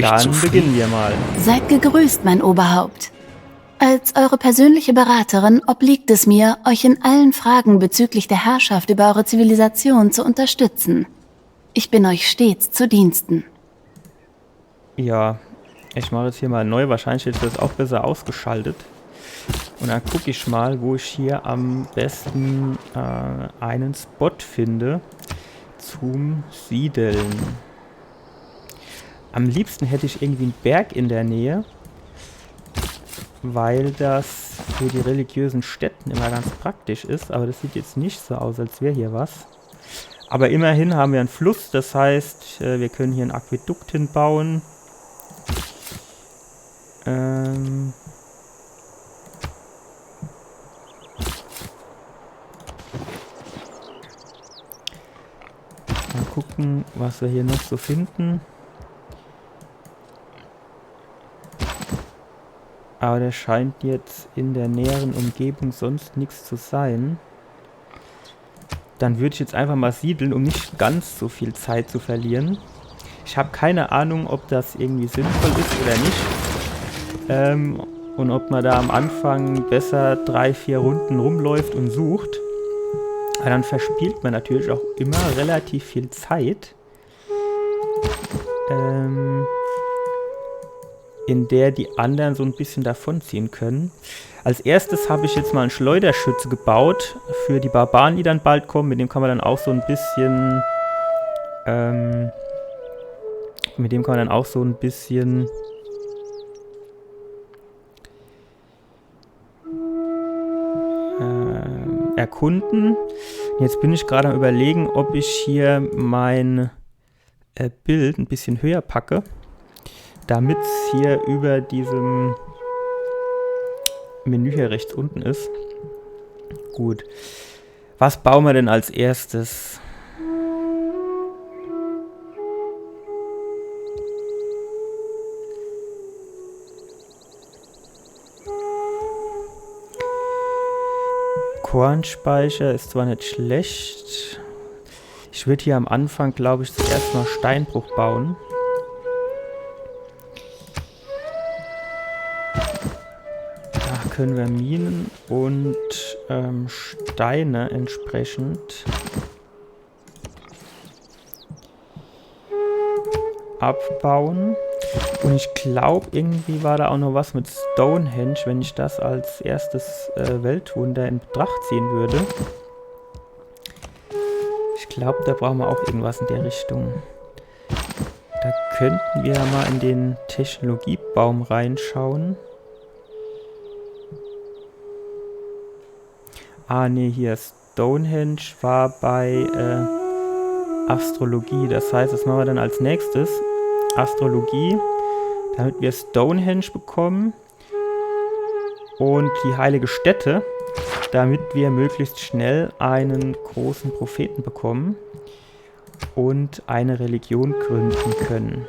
Dann beginnen wir mal. Seid gegrüßt, mein Oberhaupt. Als eure persönliche Beraterin obliegt es mir, euch in allen Fragen bezüglich der Herrschaft über eure Zivilisation zu unterstützen. Ich bin euch stets zu Diensten. Ja, ich mache jetzt hier mal neu. Wahrscheinlich ist das auch besser ausgeschaltet. Und dann gucke ich mal, wo ich hier am besten einen Spot finde zum Siedeln. Am liebsten hätte ich irgendwie einen Berg in der Nähe, weil das für die religiösen Stätten immer ganz praktisch ist. Aber das sieht jetzt nicht so aus, als wäre hier was. Aber immerhin haben wir einen Fluss, das heißt, wir können hier ein Aquädukt hinbauen. Mal gucken, was wir hier noch so finden. Aber der scheint jetzt in der näheren Umgebung sonst nichts zu sein. Dann würde ich jetzt einfach mal siedeln, um nicht ganz so viel Zeit zu verlieren. Ich habe keine Ahnung, ob das irgendwie sinnvoll ist oder nicht. Und ob man da am Anfang besser 3-4 Runden rumläuft und sucht. Aber dann verspielt man natürlich auch immer relativ viel Zeit. In der die anderen so ein bisschen davonziehen können. Als erstes habe ich jetzt mal einen Schleuderschütze gebaut für die Barbaren, die dann bald kommen. Mit dem kann man dann auch so ein bisschen erkunden. Jetzt bin ich gerade am Überlegen, ob ich hier mein Bild ein bisschen höher packe, damit es hier über diesem Menü hier rechts unten ist. Gut. Was bauen wir denn als erstes? Kornspeicher ist zwar nicht schlecht. Ich würde hier am Anfang, glaube ich, zuerst mal Steinbruch bauen. Da können wir Minen und Steine entsprechend abbauen. Und ich glaube, irgendwie war da auch noch was mit Stonehenge, wenn ich das als erstes Weltwunder in Betracht ziehen würde. Ich glaube, da brauchen wir auch irgendwas in der Richtung. Da könnten wir mal in den Technologiebaum reinschauen. Ah, ne, hier Stonehenge war bei Astrologie. Das heißt, das machen wir dann als nächstes. Astrologie, damit wir Stonehenge bekommen und die heilige Stätte, damit wir möglichst schnell einen großen Propheten bekommen und eine Religion gründen können.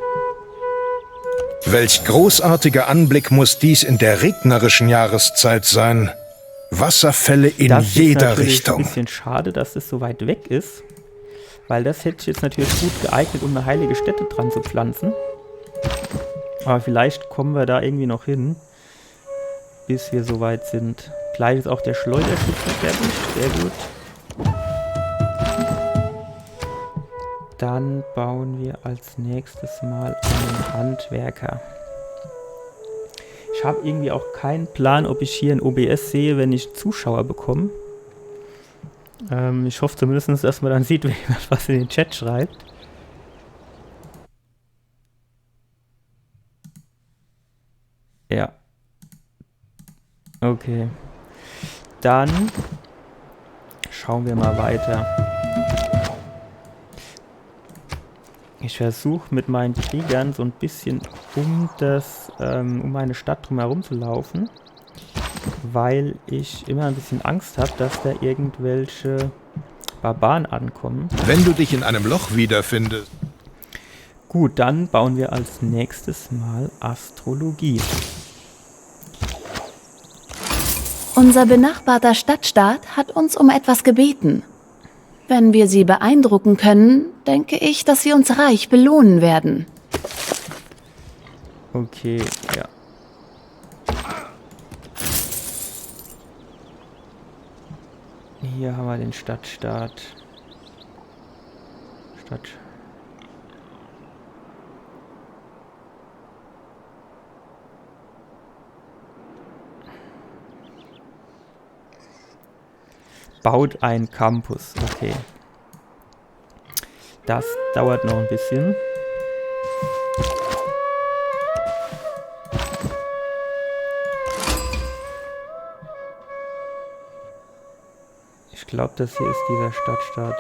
Welch großartiger Anblick muss dies in der regnerischen Jahreszeit sein. Wasserfälle in jeder Richtung. Das ist ein bisschen schade, dass es so weit weg ist. Weil das hätte ich jetzt natürlich gut geeignet, um eine heilige Stätte dran zu pflanzen. Aber vielleicht kommen wir da irgendwie noch hin, bis wir so weit sind. Gleich ist auch der Schleuderschütze fertig. Sehr gut. Dann bauen wir als nächstes mal einen Handwerker. Ich habe irgendwie auch keinen Plan, ob ich hier in OBS sehe, wenn ich Zuschauer bekomme. Ich hoffe zumindest, dass man dann sieht, wenn jemand was in den Chat schreibt. Ja. Okay. Dann schauen wir mal weiter. Ich versuche mit meinen Kriegern so ein bisschen um meine Stadt drumherum zu laufen. Weil ich immer ein bisschen Angst habe, dass da irgendwelche Barbaren ankommen. Wenn du dich in einem Loch wiederfindest. Gut, dann bauen wir als nächstes mal Astrologie. Unser benachbarter Stadtstaat hat uns um etwas gebeten. Wenn wir sie beeindrucken können, denke ich, dass sie uns reich belohnen werden. Okay, ja. Hier haben wir den Stadtstaat. Baut ein Campus. Okay. Das dauert noch ein bisschen. Ich glaube, das hier ist dieser Stadtstaat.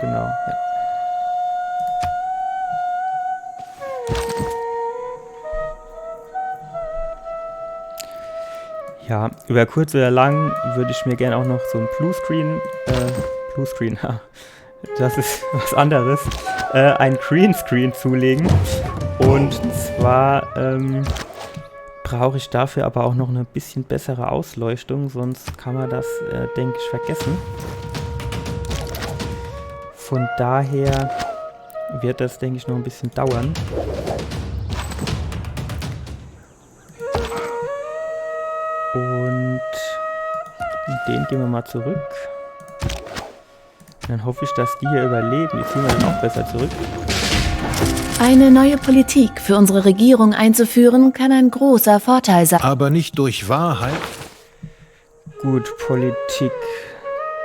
Genau, ja. Ja, über kurz oder lang würde ich mir gerne auch noch so ein Bluescreen, das ist was anderes, ein Greenscreen zulegen. Und zwar brauche ich dafür aber auch noch eine bisschen bessere Ausleuchtung, sonst kann man das, denke ich, vergessen. Von daher wird das, denke ich, noch ein bisschen dauern. Und den gehen wir mal zurück. Dann hoffe ich, dass die hier überleben. Die ziehen wir dann auch besser zurück. Eine neue Politik für unsere Regierung einzuführen, kann ein großer Vorteil sein. Aber nicht durch Wahrheit. Gut, Politik.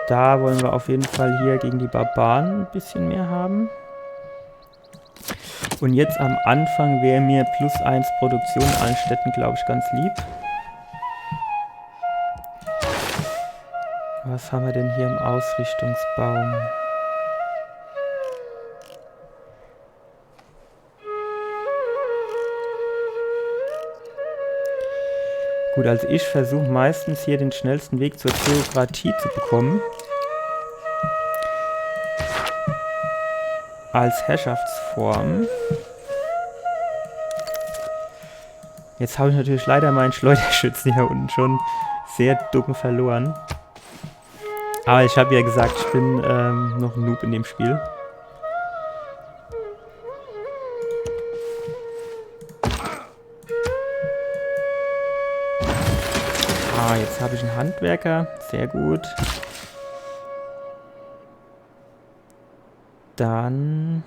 Da wollen wir auf jeden Fall hier gegen die Barbaren ein bisschen mehr haben. Und jetzt am Anfang wäre mir +1 Produktion in allen Städten, glaube ich, ganz lieb. Was haben wir denn hier im Ausrichtungsbaum? Gut, also ich versuche meistens hier den schnellsten Weg zur Theokratie zu bekommen. Als Herrschaftsform. Jetzt habe ich natürlich leider meinen Schleuderschützen hier unten schon sehr dumm verloren. Aber ich habe ja gesagt, ich bin noch ein Noob in dem Spiel. Ah, jetzt habe ich einen Handwerker. Sehr gut. Dann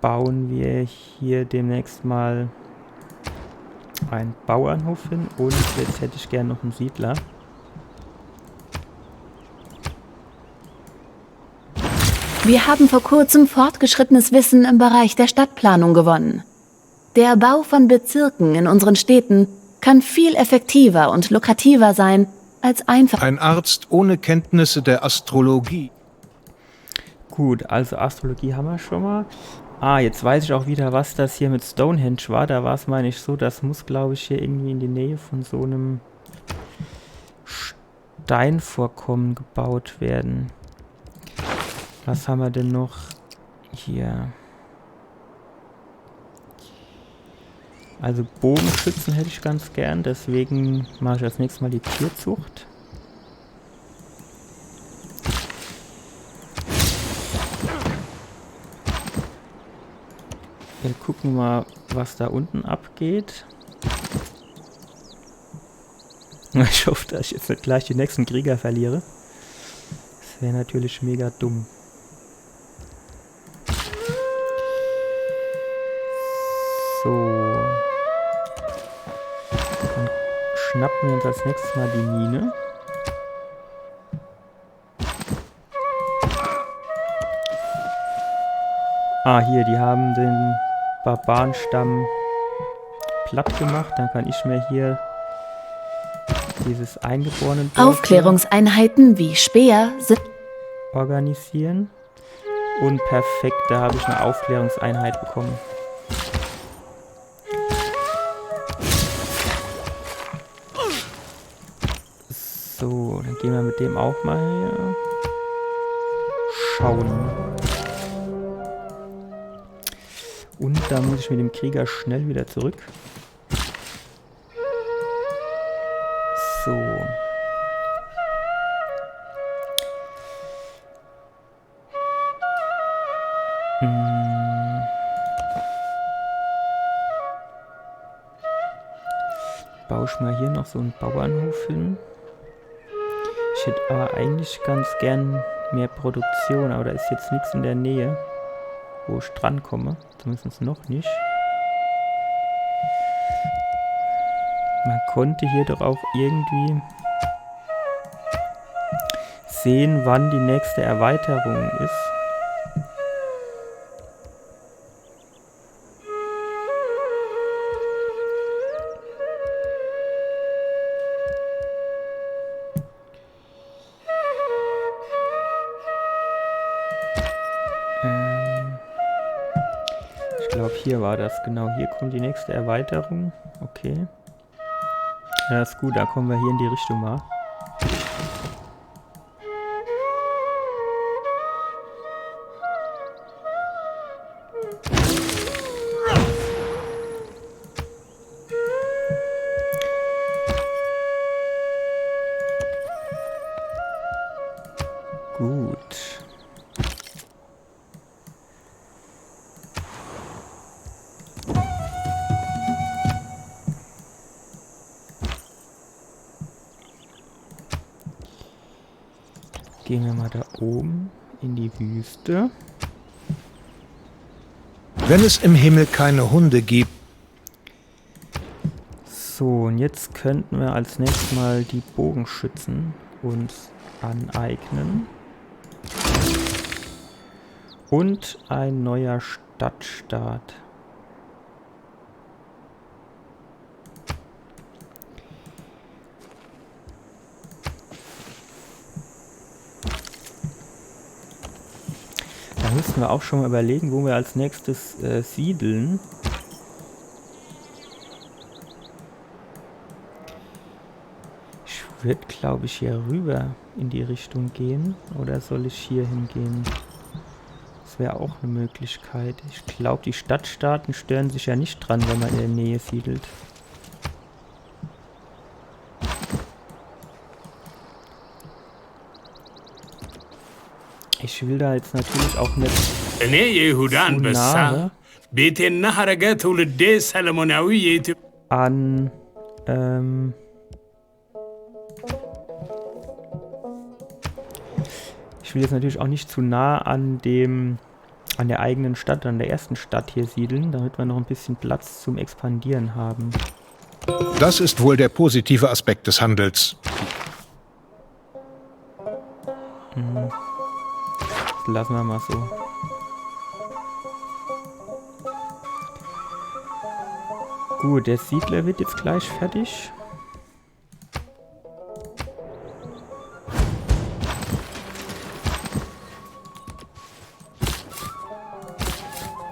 bauen wir hier demnächst mal einen Bauernhof hin und jetzt hätte ich gerne noch einen Siedler. Wir haben vor kurzem fortgeschrittenes Wissen im Bereich der Stadtplanung gewonnen. Der Bau von Bezirken in unseren Städten kann viel effektiver und lukrativer sein als einfach. Ein Arzt ohne Kenntnisse der Astrologie. Gut, also Astrologie haben wir schon mal. Ah, jetzt weiß ich auch wieder, was das hier mit Stonehenge war. Da war es, meine ich, so, das muss, glaube ich, hier irgendwie in die Nähe von so einem Steinvorkommen gebaut werden. Was haben wir denn noch hier? Also Bogenschützen hätte ich ganz gern, deswegen mache ich als nächstes mal die Tierzucht. Wir gucken mal, was da unten abgeht. Ich hoffe, dass ich jetzt nicht gleich die nächsten Krieger verliere. Das wäre natürlich mega dumm. So. Dann schnappen wir uns als nächstes mal die Mine. Ah, hier, die haben den Barbarenstamm platt gemacht. Dann kann ich mir hier dieses eingeborenen Aufklärungseinheiten wie Speer sind organisieren. Und perfekt, da habe ich eine Aufklärungseinheit bekommen. So, dann gehen wir mit dem auch mal hier schauen. Und da muss ich mit dem Krieger schnell wieder zurück. So. baue ich mal hier noch so einen Bauernhof hin. Ich hätte aber eigentlich ganz gern mehr Produktion, aber da ist jetzt nichts in der Nähe, wo ich drankomme. Zumindest noch nicht. Man konnte hier doch auch irgendwie sehen, wann die nächste Erweiterung ist. Ich glaube, hier war das genau. Hier kommt die nächste Erweiterung. Okay. Ja, ist gut, da kommen wir hier in die Richtung mal. Gut. Gehen wir mal da oben in die Wüste. Wenn es im Himmel keine Hunde gibt. So, und jetzt könnten wir als nächstes mal die Bogenschützen uns aneignen. Und ein neuer Stadtstaat. Da müssen wir auch schon mal überlegen, wo wir als nächstes siedeln. Ich würde, glaube ich, hier rüber in die Richtung gehen. Oder soll ich hier hingehen? Das wäre auch eine Möglichkeit. Ich glaube, die Stadtstaaten stören sich ja nicht dran, wenn man in der Nähe siedelt. Ich will da jetzt natürlich auch nicht zu nahe an ich will jetzt natürlich auch nicht zu nah an der eigenen Stadt, an der ersten Stadt hier siedeln, damit wir noch ein bisschen Platz zum Expandieren haben. Das ist wohl der positive Aspekt des Handels. Das lassen wir mal so. Gut, der Siedler wird jetzt gleich fertig.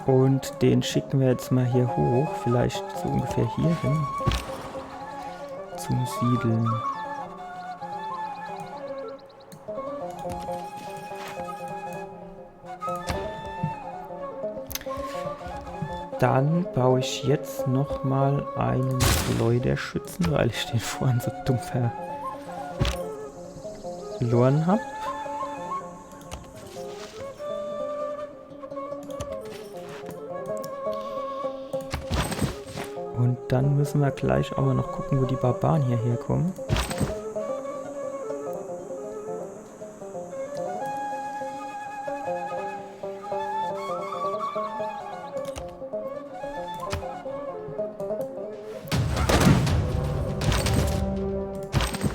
Und den schicken wir jetzt mal hier hoch, vielleicht so ungefähr hier hin, zum Siedeln. Dann baue ich jetzt nochmal einen Schleuderschützen, weil ich den vorhin so dumm verloren habe. Und dann müssen wir gleich auch mal noch gucken, wo die Barbaren hierher kommen.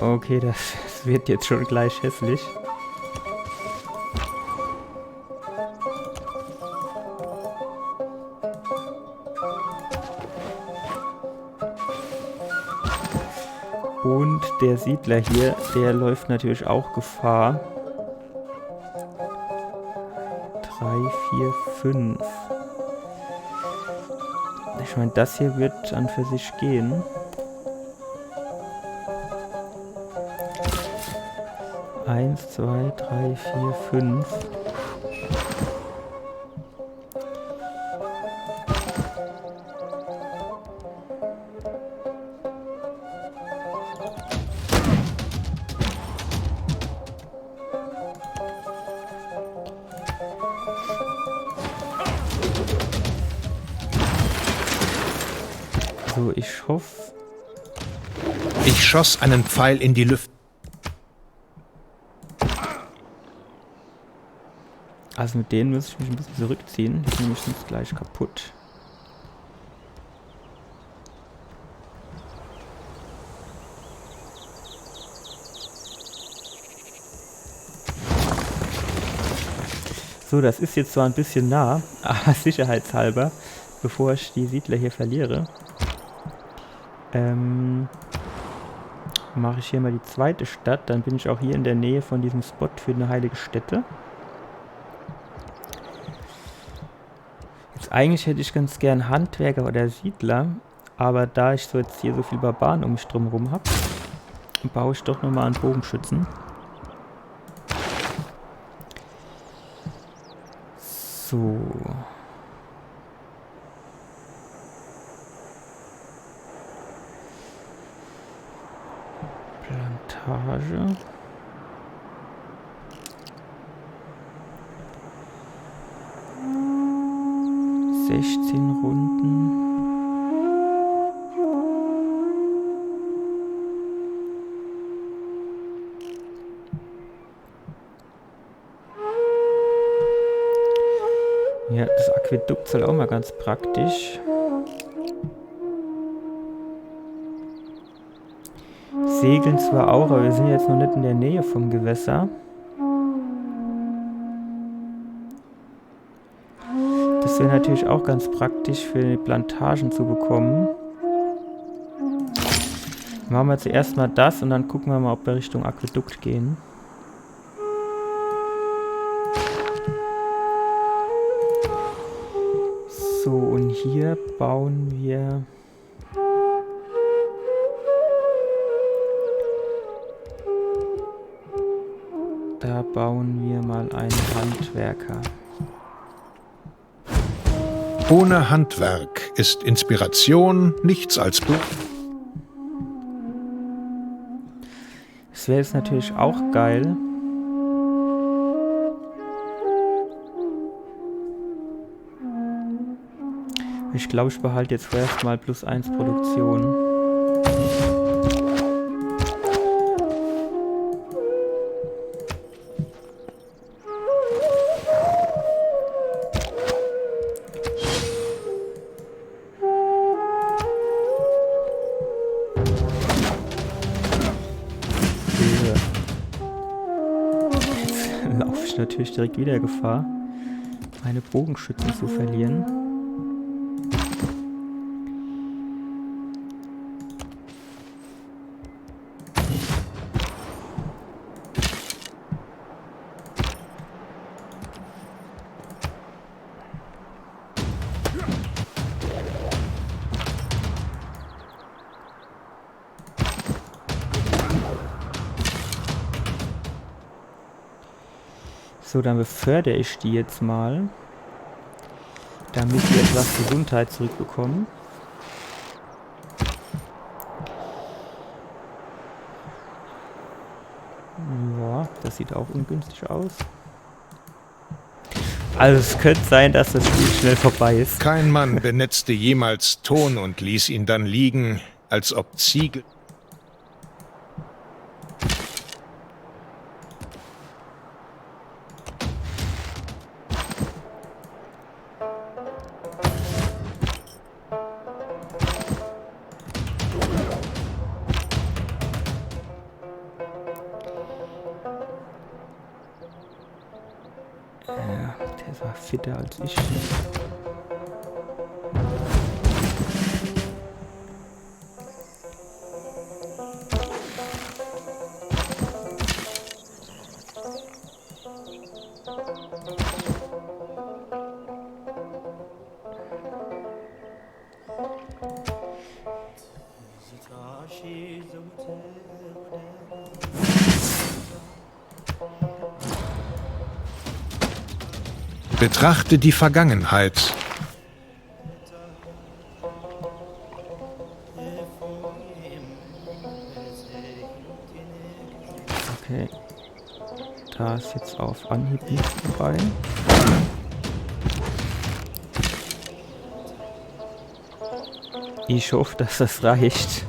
Okay, das wird jetzt schon gleich hässlich. Und der Siedler hier, der läuft natürlich auch Gefahr. 3, 4, 5. Ich meine, das hier wird an für sich gehen. 1, 2, 3, 4, 5. So, ich hoffe, Ich schoss einen Pfeil in die Lüfte. Also mit denen muss ich mich ein bisschen zurückziehen. Die sind nämlich sonst gleich kaputt. So, das ist jetzt zwar ein bisschen nah, aber sicherheitshalber, bevor ich die Siedler hier verliere, mache ich hier mal die zweite Stadt. Dann bin ich auch hier in der Nähe von diesem Spot für eine heilige Stätte. Jetzt eigentlich hätte ich ganz gern Handwerker oder Siedler, aber da ich so jetzt hier so viel Barbaren um mich drum herum habe, baue ich doch nochmal einen Bogenschützen. So. Plantage. Runden. Ja, das Aquädukt ist halt auch mal ganz praktisch. Segeln zwar auch, aber wir sind jetzt noch nicht in der Nähe vom Gewässer. Das wäre natürlich auch ganz praktisch für die Plantagen zu bekommen. Machen wir zuerst mal das und dann gucken wir mal, ob wir Richtung Aquädukt gehen. So, und hier bauen wir... Da bauen wir mal einen Handwerker. Ohne Handwerk ist Inspiration nichts als Blut. Das wäre jetzt natürlich auch geil. Ich glaube, ich behalte jetzt vorerst mal +1 Produktion. Jetzt laufe ich natürlich direkt wieder Gefahr, meine Bogenschützen zu verlieren. So, dann befördere ich die jetzt mal, damit wir etwas Gesundheit zurückbekommen. Ja, das sieht auch ungünstig aus. Also es könnte sein, dass das Spiel schnell vorbei ist. Kein Mann benetzte jemals Ton und ließ ihn dann liegen, als ob Ziegel... Ja, der war fitter als ich. Betrachte die Vergangenheit. Okay. Da ist jetzt auf Anhieb nichts dabei. Ich hoffe, dass das reicht.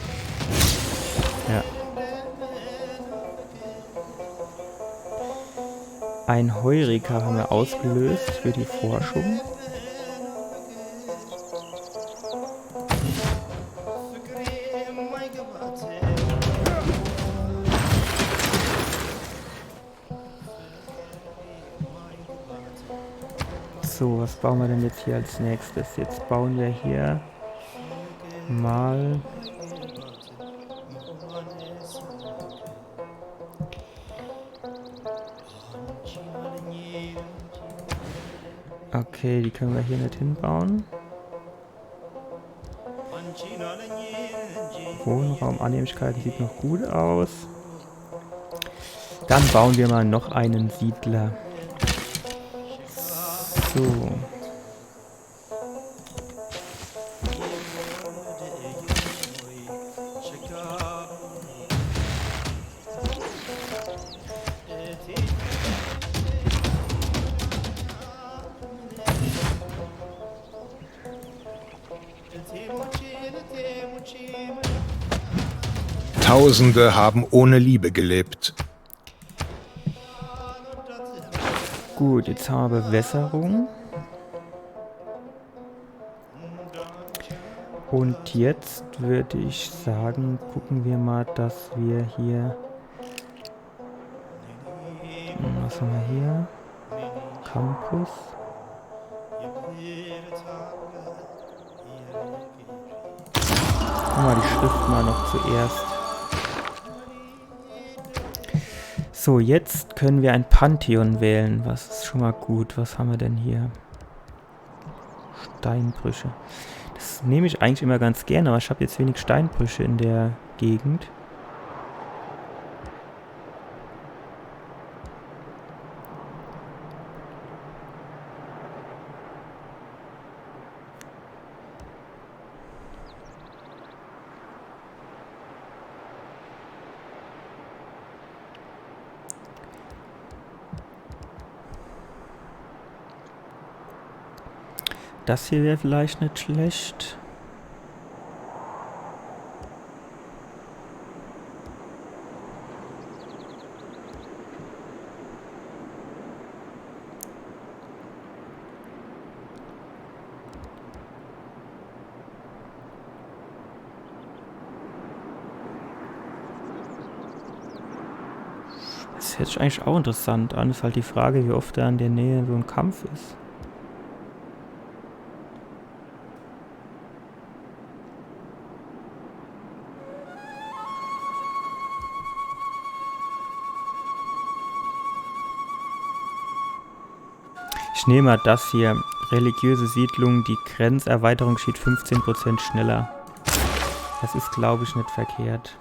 Ja. Ein Heureka haben wir ausgelöst für die Forschung. So, was bauen wir denn jetzt hier als nächstes? Jetzt bauen wir hier mal... Okay, die können wir hier nicht hinbauen. Wohnraum, Annehmlichkeiten sieht noch gut aus. Dann bauen wir mal noch einen Siedler. So. Tausende haben ohne Liebe gelebt. Gut, jetzt haben wir Bewässerung. Und jetzt würde ich sagen, gucken wir mal, dass wir hier... Was haben wir hier? Campus. Machen wir die Schrift mal noch zuerst. So, jetzt können wir ein Pantheon wählen. Was ist schon mal gut? Was haben wir denn hier? Steinbrüche. Das nehme ich eigentlich immer ganz gerne, aber ich habe jetzt wenig Steinbrüche in der Gegend. Das hier wäre vielleicht nicht schlecht. Das hört sich eigentlich auch interessant an. Ist halt die Frage, wie oft da in der Nähe so ein Kampf ist. Ich nehme mal das hier. Religiöse Siedlung, die Grenzerweiterung steht 15% schneller. Das ist, glaube ich, nicht verkehrt.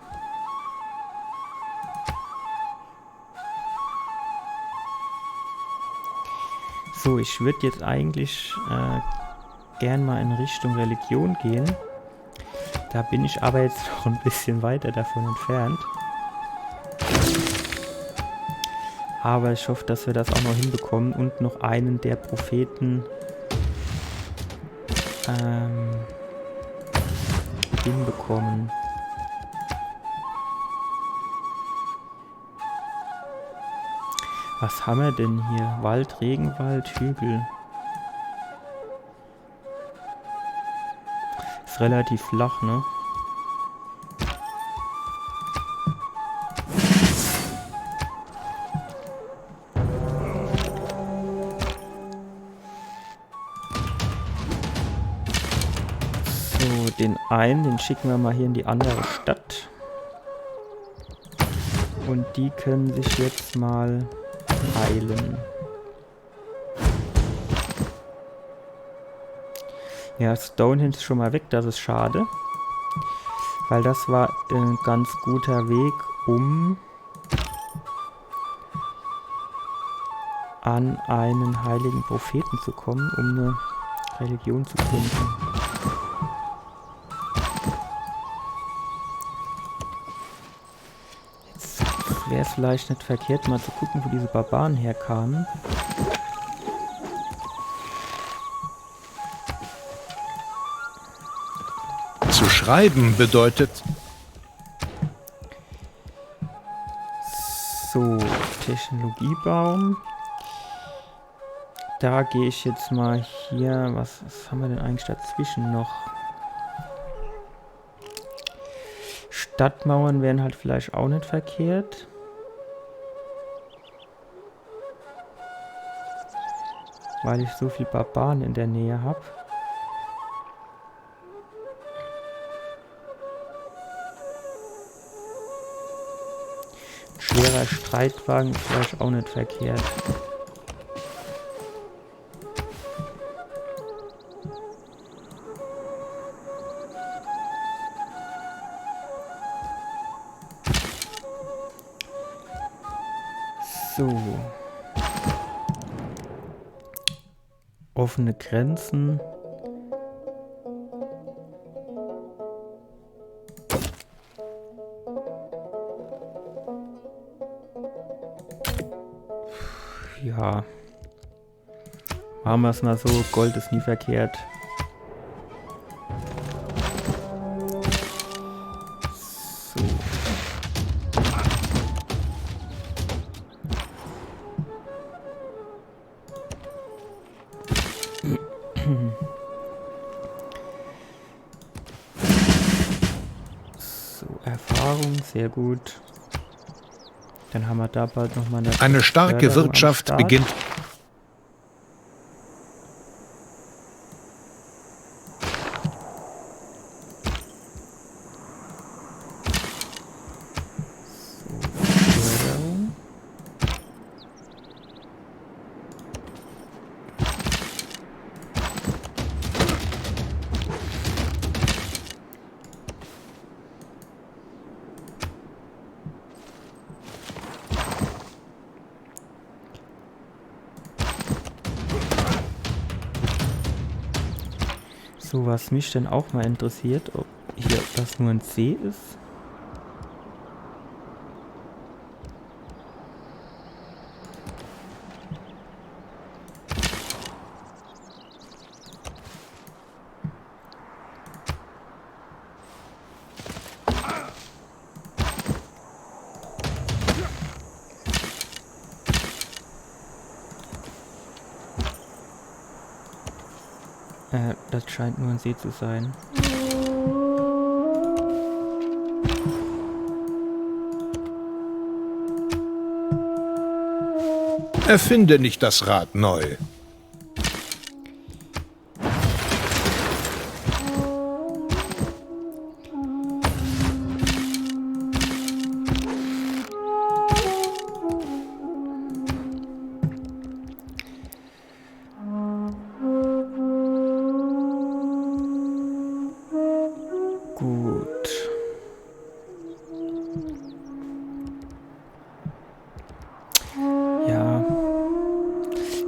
So, ich würde jetzt eigentlich gern mal in Richtung Religion gehen. Da bin ich aber jetzt noch ein bisschen weiter davon entfernt. Aber ich hoffe, dass wir das auch noch hinbekommen und noch einen der Propheten hinbekommen. Was haben wir denn hier? Wald, Regenwald, Hügel. Ist relativ flach, ne? Den einen, den schicken wir mal hier in die andere Stadt. Und die können sich jetzt mal heilen. Ja, Stonehenge ist schon mal weg, das ist schade. Weil das war ein ganz guter Weg, um an einen heiligen Propheten zu kommen, um eine Religion zu gründen. Wäre es vielleicht nicht verkehrt, mal zu gucken, wo diese Barbaren herkamen. Zu schreiben bedeutet... Technologiebaum. Da gehe ich jetzt mal hier. Was haben wir denn eigentlich dazwischen noch? Stadtmauern wären halt vielleicht auch nicht verkehrt. Weil ich so viel Barbaren in der Nähe habe. Ein schwerer Streitwagen ist vielleicht auch nicht verkehrt. So. Offene Grenzen. Ja. Machen wir es mal so. Gold ist nie verkehrt. So. So, Erfahrung, sehr gut. Dann haben wir da bald nochmal eine starke Wirtschaft beginnt. So, was mich denn auch mal interessiert, ob hier das nur ein See ist. Das scheint nur ein See zu sein. Erfinde nicht das Rad neu.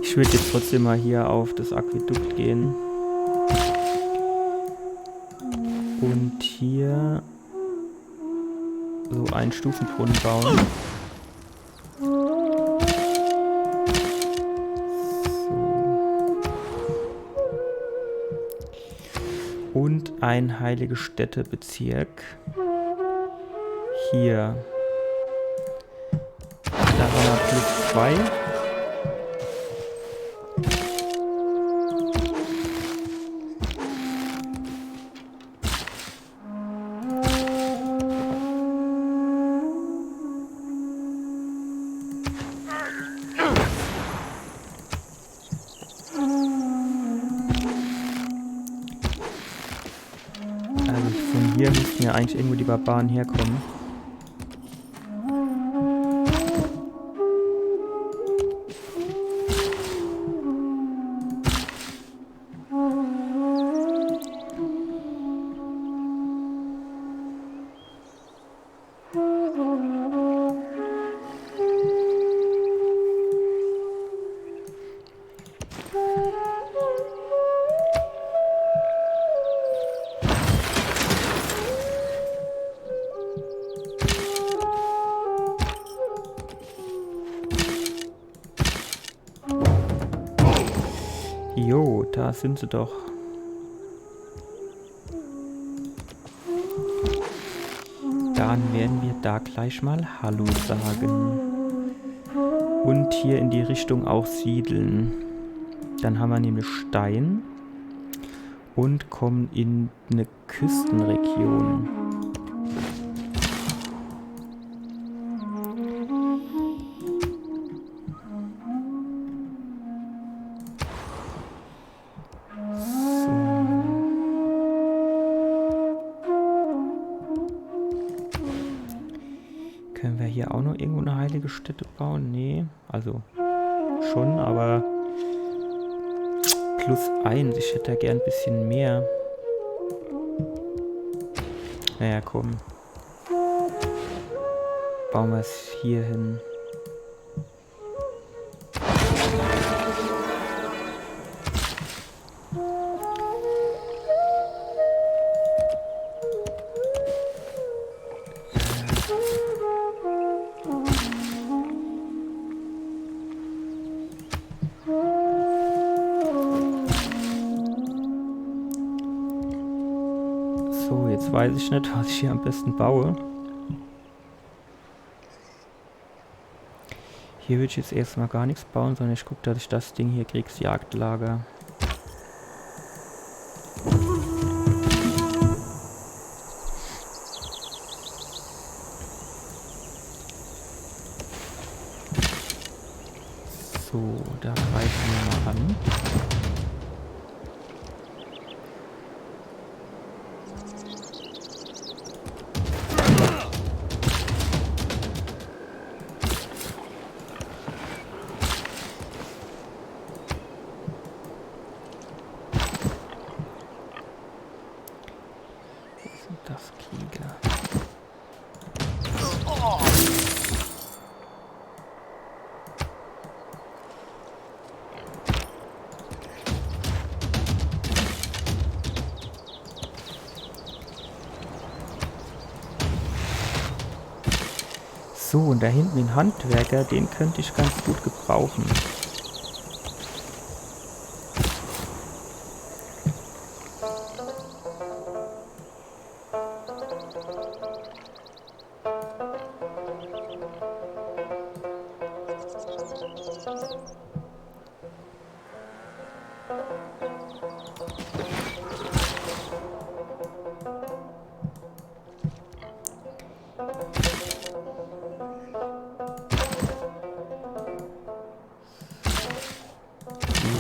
Ich würde jetzt trotzdem mal hier auf das Aquädukt gehen. Und hier so einen Stufenbrunnen bauen. So. Und ein heilige Städtebezirk. Hier. Da haben wir plus 2. Hier müssten ja eigentlich irgendwo die Barbaren herkommen. Jo, da sind sie doch. Dann werden wir da gleich mal Hallo sagen. Und hier in die Richtung auch siedeln. Dann haben wir nämlich Stein und kommen in eine Küstenregion. Können wir hier auch noch irgendwo eine heilige Stätte bauen? Nee, also schon, aber +1. Ich hätte da gern ein bisschen mehr. Naja, komm. Bauen wir es hier hin. So, jetzt weiß ich nicht, was ich hier am besten baue. Hier würde ich jetzt erstmal gar nichts bauen, sondern ich gucke, dass ich das Ding hier Kriegsjagdlager. So, da reißen wir mal an. Das Krieger. So, und da hinten den Handwerker, den könnte ich ganz gut gebrauchen.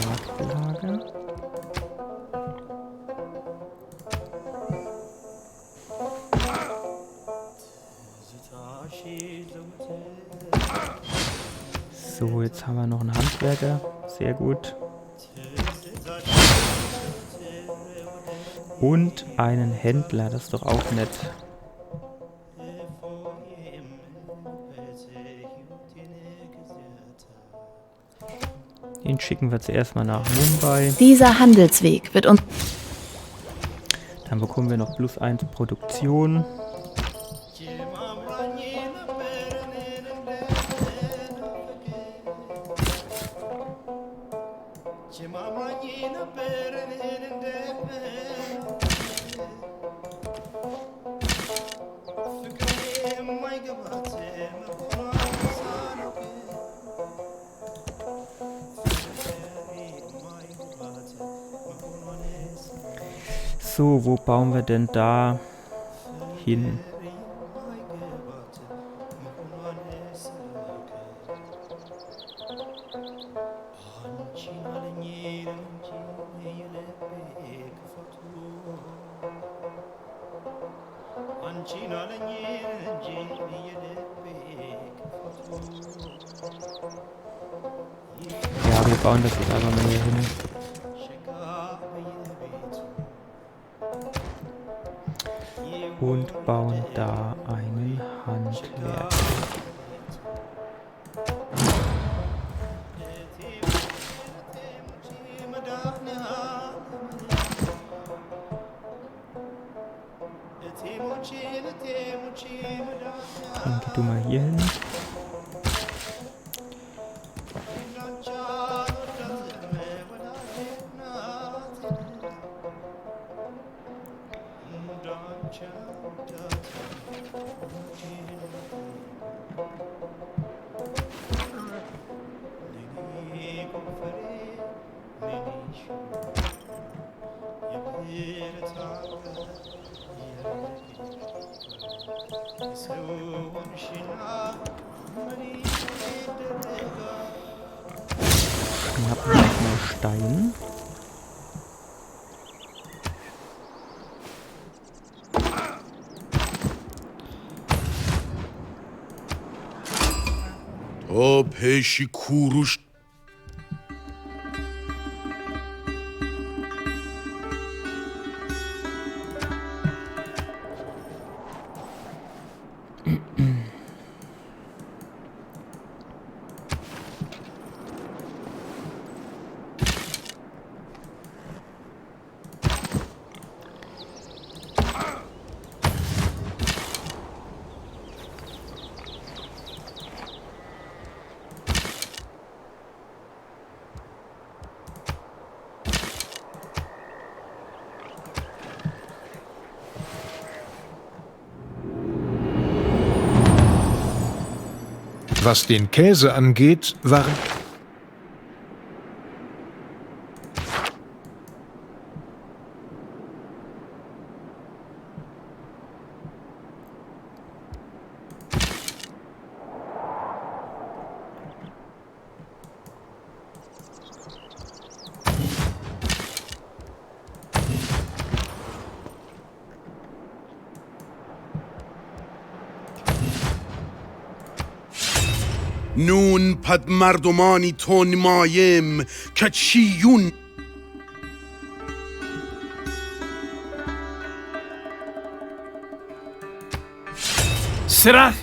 Jagdlager. So, jetzt haben wir noch einen Handwerker. Sehr gut. Und einen Händler, das ist doch auch nett. Den schicken wir zuerst mal nach Mumbai. Dieser Handelsweg wird uns... Dann bekommen wir noch +1 Produktion. So, wo bauen wir denn da hin? Ja, wir bauen das jetzt einfach mal hier hin. Und bauen da einen Handwerker. Komm, geh du mal hier hin. Schnappen wir mal Stein. O peşi kuruş. Was den Käse angeht, waren... نون پد مردمانی تو نمایم که چیون ስራሕ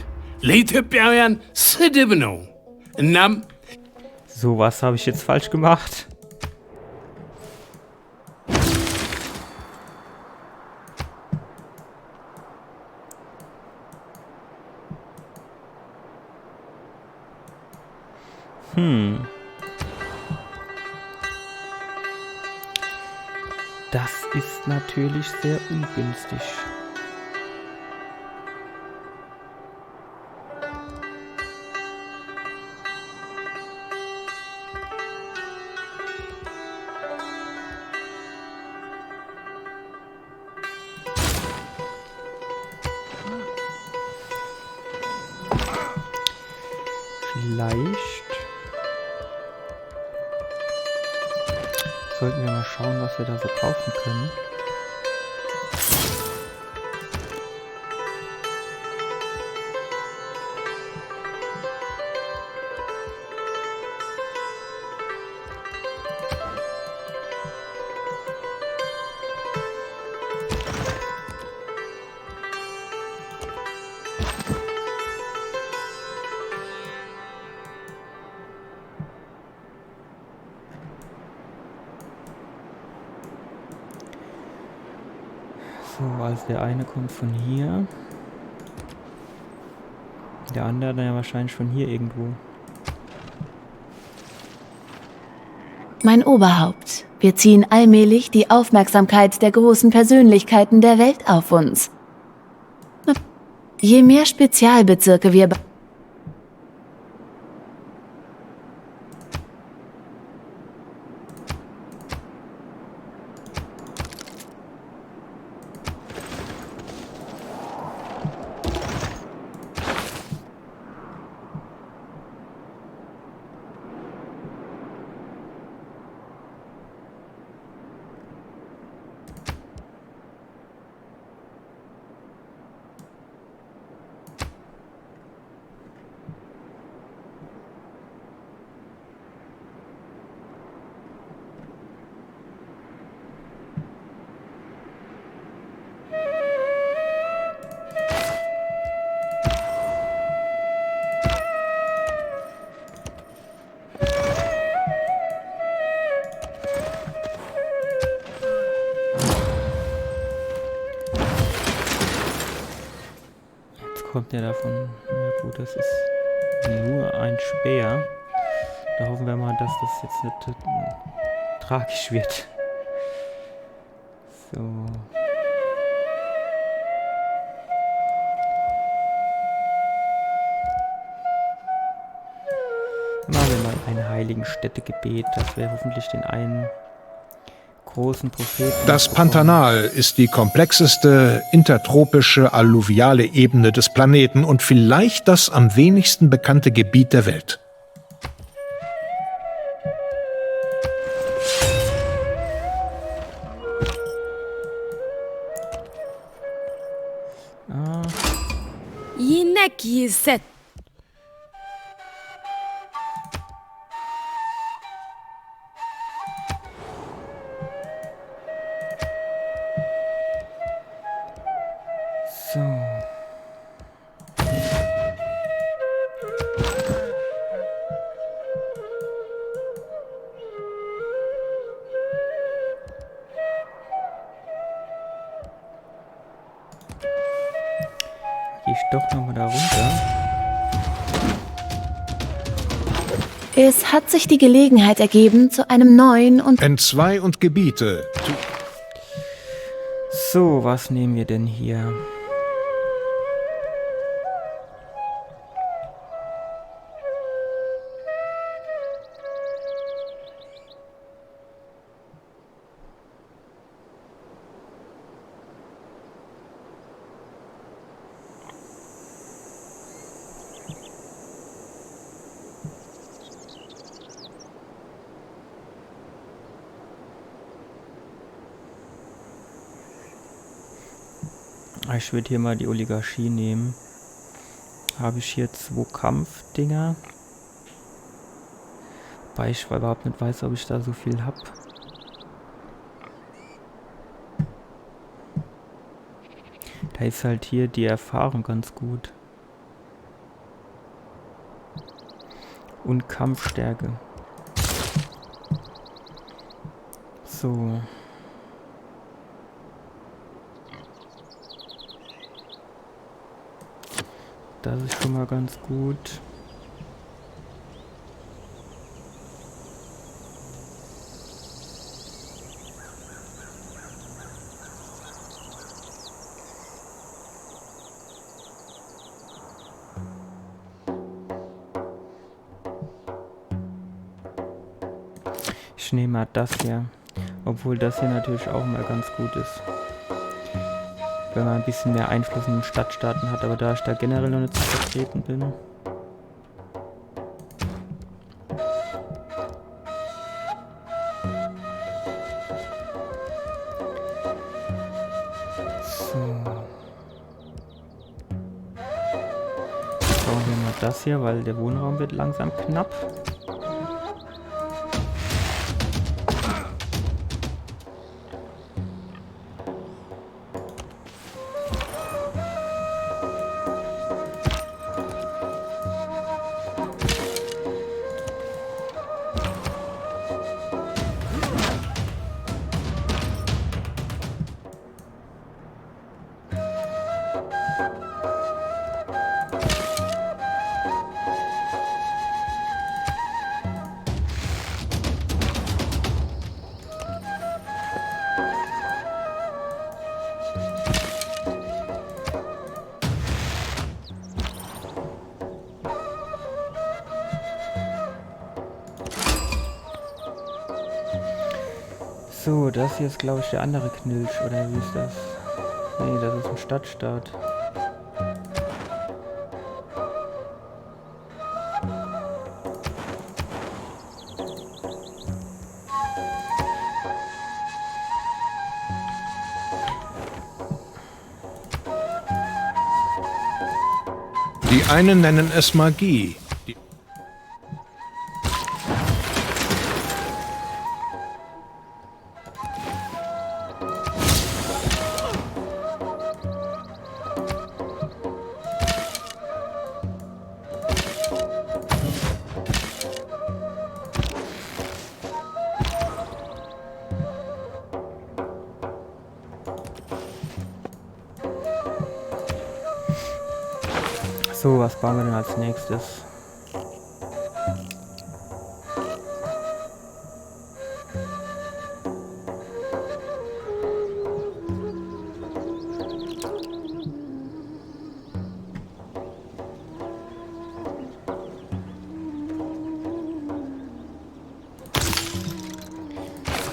ለኢትዮጵያውያን ስድብ ነው። እናም So, was habe ich jetzt falsch gemacht? Das ist natürlich sehr ungünstig. Vielleicht sollten wir mal schauen, was wir da so kaufen können. So, also der eine kommt von hier. Der andere dann ja wahrscheinlich von hier irgendwo. Mein Oberhaupt, wir ziehen allmählich die Aufmerksamkeit der großen Persönlichkeiten der Welt auf uns. Je mehr Spezialbezirke wir... Kommt der davon? Na gut, das ist nur ein Speer. Da hoffen wir mal, dass das jetzt nicht tragisch wird. So. Machen wir mal ein heiligen Städtegebet, das wir hoffentlich den einen großen Propheten... Das bekommen. Pantanal ist die komplexeste intertropische alluviale Ebene des Planeten und vielleicht das am wenigsten bekannte Gebiet der Welt. Yine giyset. So. Gehe ich doch nochmal da runter. Es hat sich die Gelegenheit ergeben zu einem neuen und... Entzwei und Gebiete. So, was nehmen wir denn hier? Ich würde hier mal die Oligarchie nehmen. Habe ich hier 2 Kampfdinger. Wobei ich überhaupt nicht weiß, ob ich da so viel habe. Da ist halt hier die Erfahrung ganz gut. Und Kampfstärke. So. Das ist schon mal ganz gut. Ich nehme mal das hier. Obwohl das hier natürlich auch mal ganz gut ist. Wenn man ein bisschen mehr Einfluss in den Stadtstaaten hat, aber da ich da generell noch nicht so vertreten bin. So. Bauen wir mal das hier, weil der Wohnraum wird langsam knapp. So, das hier ist, glaube ich, der andere Knilch, oder wie ist das? Nee, das ist ein Stadtstaat. Die einen nennen es Magie. So, was bauen wir denn als nächstes?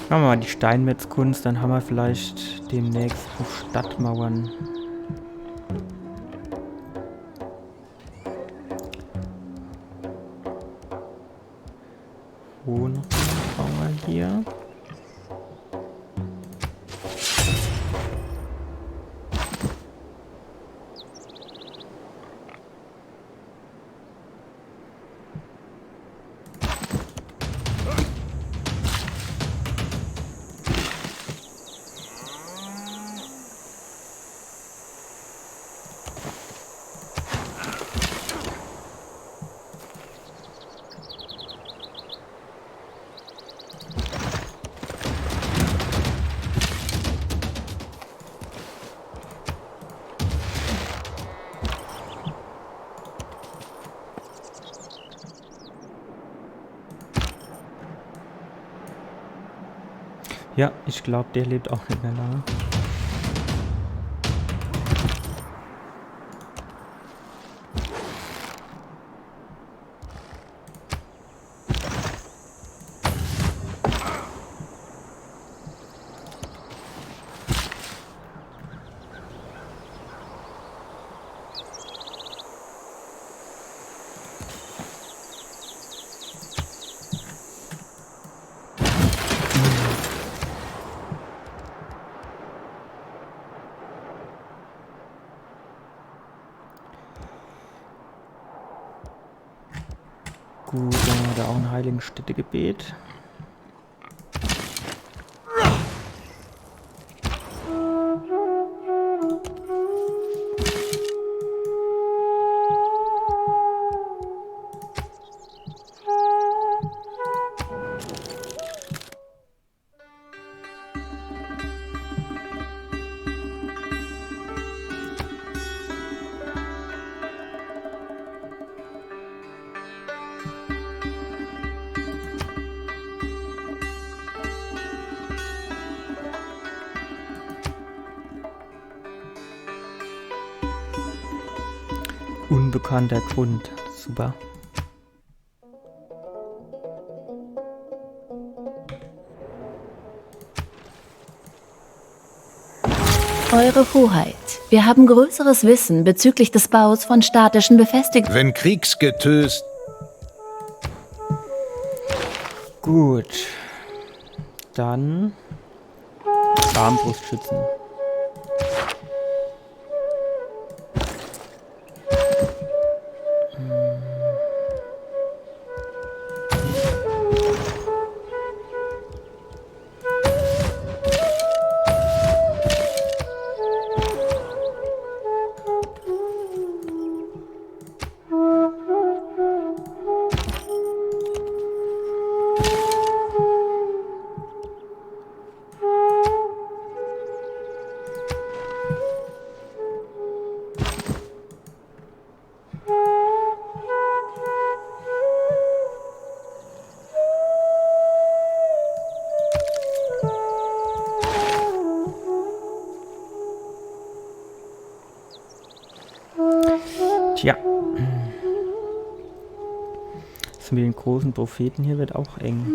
Machen wir mal die Steinmetzkunst, dann haben wir vielleicht demnächst noch Stadtmauern. Wo noch bauen wir hier? Ja, ich glaube, der lebt auch nicht mehr lange. Gut, dann haben wir da auch ein heiligen Städtegebet. Unbekannter Grund. Super. Eure Hoheit, wir haben größeres Wissen bezüglich des Baus von statischen Befestigungen. Wenn Kriegsgetös... Gut. Dann Armbrustschützen. Tja. Das mit den großen Propheten hier wird auch eng.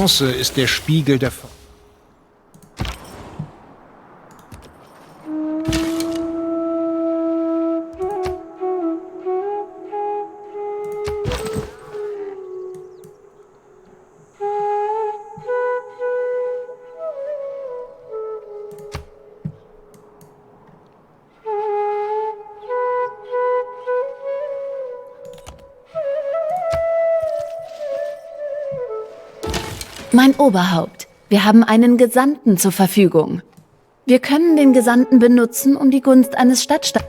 Bronze ist der Spiegel der... Mein Oberhaupt, wir haben einen Gesandten zur Verfügung. Wir können den Gesandten benutzen, um die Gunst eines Stadtstaats...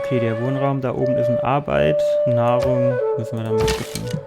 Okay, der Wohnraum da oben ist in Arbeit. Nahrung müssen wir dann mal gucken.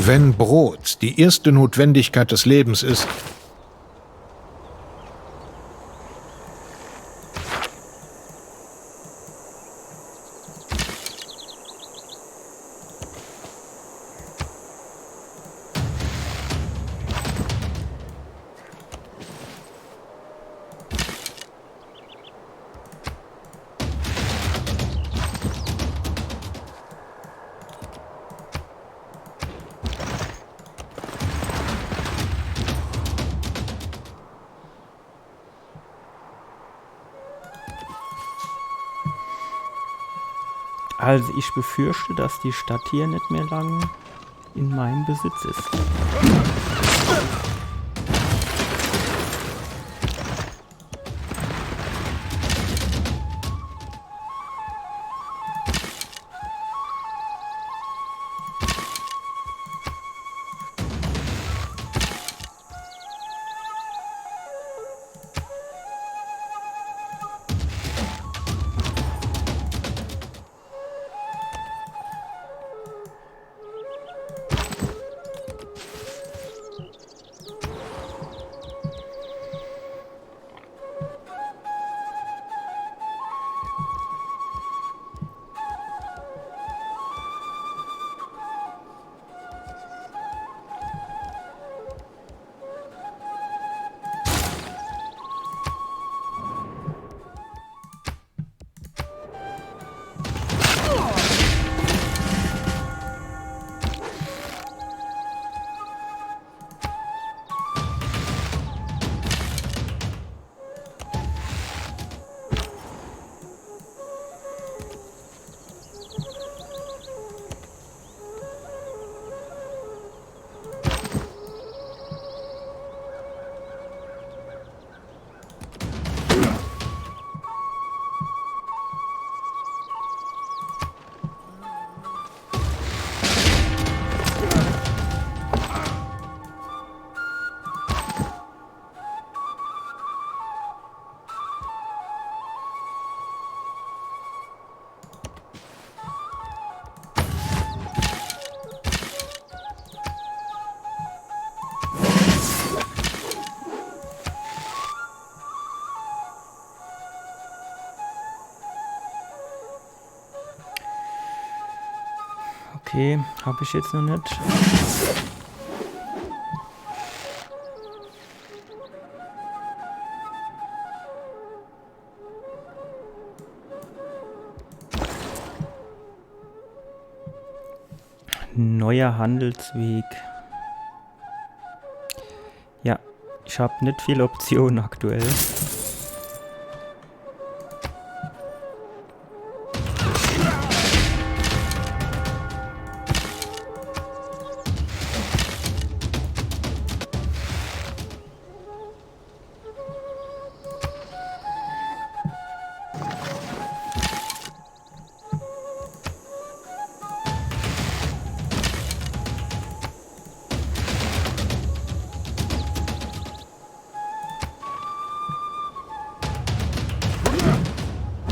Wenn Brot die erste Notwendigkeit des Lebens ist, Also ich befürchte, dass die Stadt hier nicht mehr lang in meinem Besitz ist. Okay, habe ich jetzt noch nicht. Neuer Handelsweg. Ja, ich habe nicht viele Optionen aktuell.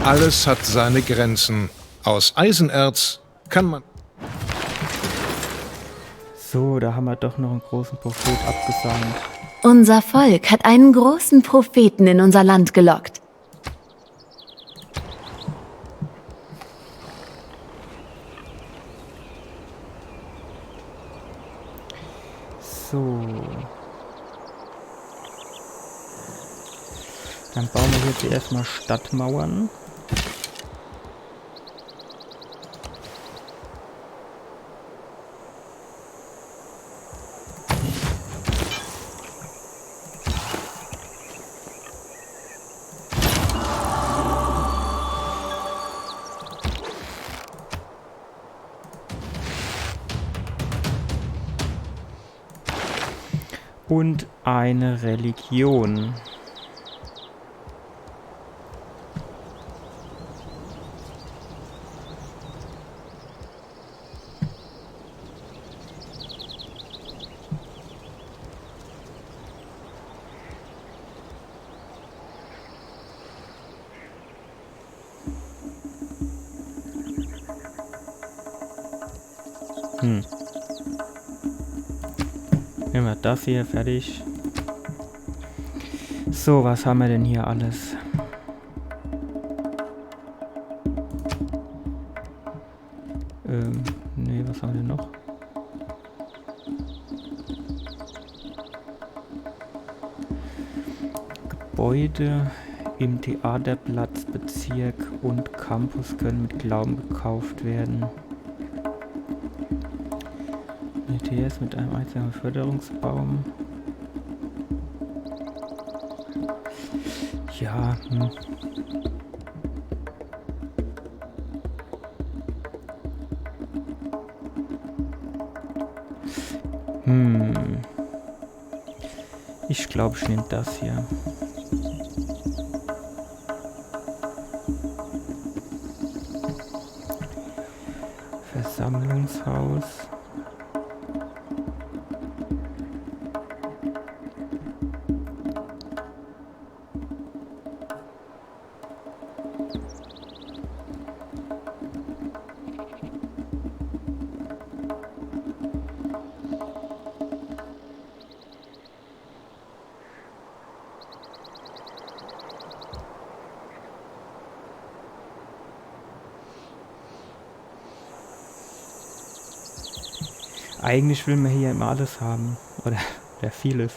Alles hat seine Grenzen. Aus Eisenerz kann man... So, da haben wir doch noch einen großen Prophet abgesandt. Unser Volk hat einen großen Propheten in unser Land gelockt. So. Dann bauen wir hier zuerst mal Stadtmauern. Und eine Religion. Nehmen wir das hier, fertig. So, was haben wir denn hier alles? Nee, was haben wir denn noch? Gebäude im Theaterplatzbezirk und Campus können mit Glauben gekauft werden. ETS mit einem einzigen Förderungsbaum. Ja, Ich glaube, ich nehme das hier. Versammlungshaus. Eigentlich will man hier immer alles haben. Oder vieles.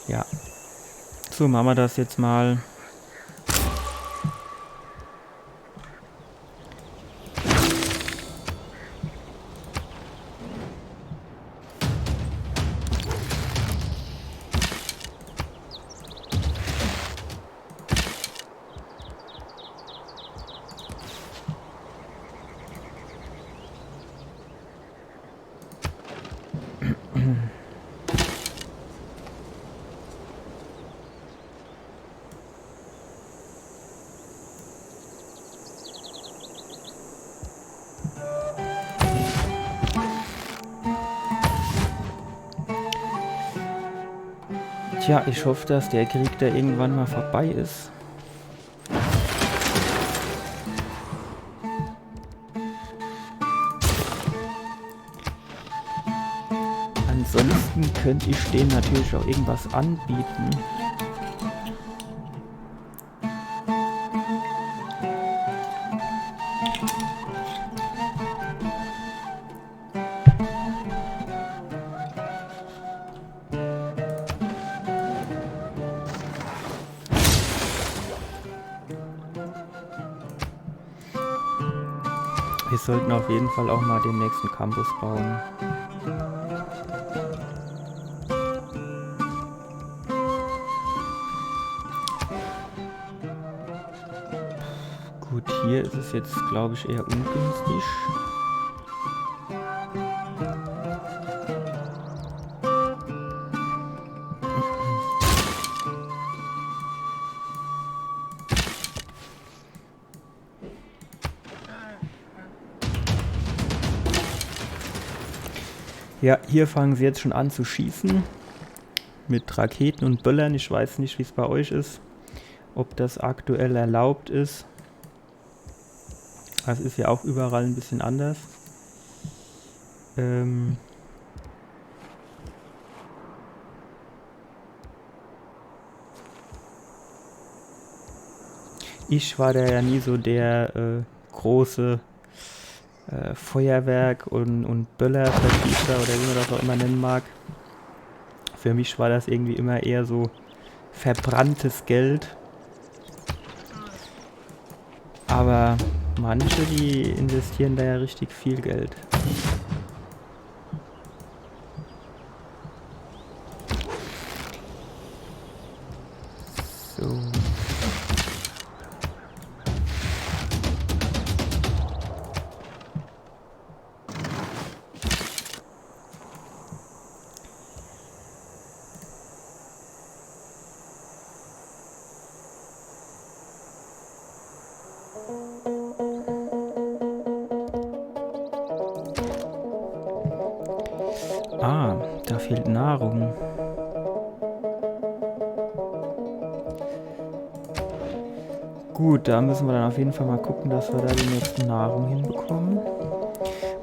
Ja. So machen wir das jetzt mal. Tja, ich hoffe, dass der Krieg da irgendwann mal vorbei ist. Ansonsten könnte ich denen natürlich auch irgendwas anbieten. Wir sollten auf jeden Fall auch mal den nächsten Campus bauen. Gut, hier ist es jetzt, glaube ich, eher ungünstig. Ja, hier fangen sie jetzt schon an zu schießen. Mit Raketen und Böllern. Ich weiß nicht, wie es bei euch ist. Ob das aktuell erlaubt ist. Das ist ja auch überall ein bisschen anders. Ich war da ja nie so der große Feuerwerk und Böllervertiefer oder wie man das auch immer nennen mag. Für mich war das irgendwie immer eher so verbranntes Geld. Aber manche, die investieren da ja richtig viel Geld. So. Ah, da fehlt Nahrung. Gut, da müssen wir dann auf jeden Fall mal gucken, dass wir da die nächste Nahrung hinbekommen.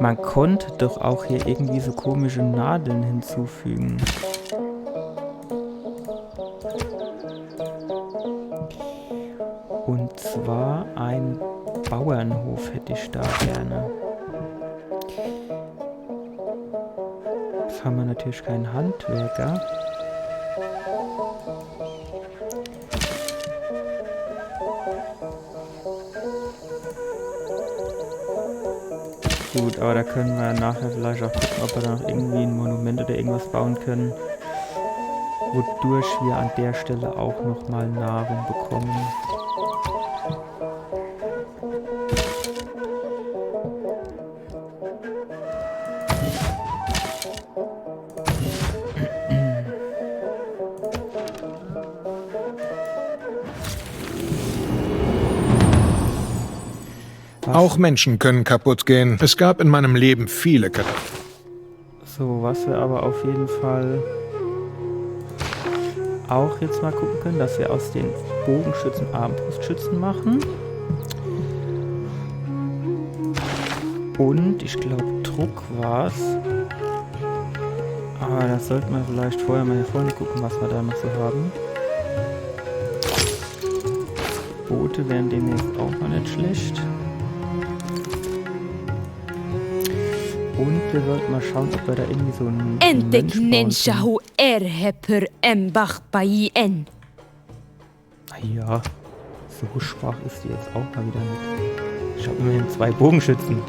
Man konnte doch auch hier irgendwie so komische Nadeln hinzufügen. Und zwar ein Bauernhof hätte ich da gerne. Jetzt haben wir natürlich keinen Handwerker. Gut, aber da können wir nachher vielleicht auch gucken, ob wir da noch irgendwie ein Monument oder irgendwas bauen können, wodurch wir an der Stelle auch nochmal Nahrung bekommen. Auch Menschen können kaputt gehen. Es gab in meinem Leben viele Katastrophen. So, was wir aber auf jeden Fall auch jetzt mal gucken können, dass wir aus den Bogenschützen Armbrustschützen machen. Und ich glaube Druck war's. Aber das sollten wir vielleicht vorher mal hier vorne gucken, was wir da noch so haben. Boote wären demnächst auch mal nicht schlecht. Und wir sollten mal schauen, ob wir da irgendwie so einen Entek Mönch bauen nenshahu erheper embach bei en. können. Ja, so schwach ist die jetzt auch mal wieder nicht. Ich habe immerhin 2 Bogenschützen.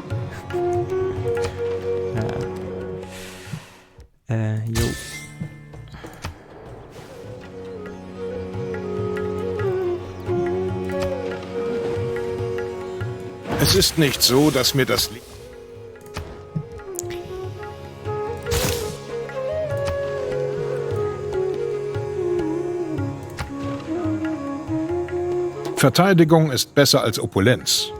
Jo. Es ist nicht so, dass mir das liegt. Verteidigung ist besser als Opulenz.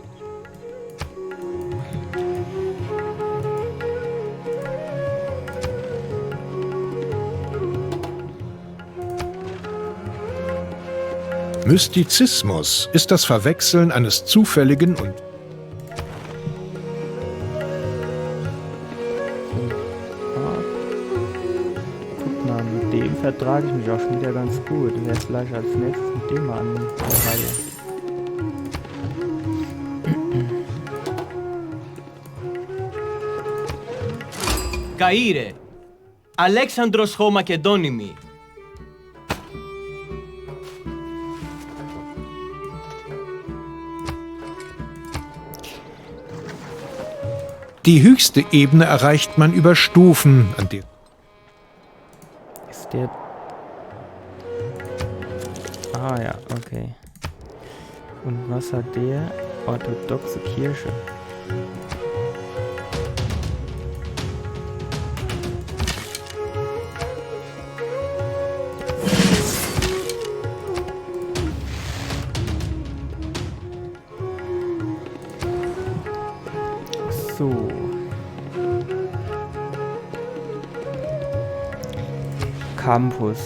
Mystizismus ist das Verwechseln eines zufälligen und Guck mal, mit dem vertrage ich mich auch schon wieder ganz gut. Wer ist gleich als nächstes mit dem mal an der Reihe? Καΐρε, Αλέξανδρος Χω Μακεδόνιμη. die höchste Ebene erreicht man über Stufen, an denen Ist der... Ah ja, okay. Und was hat der? Orthodoxe Kirche. So. Campus.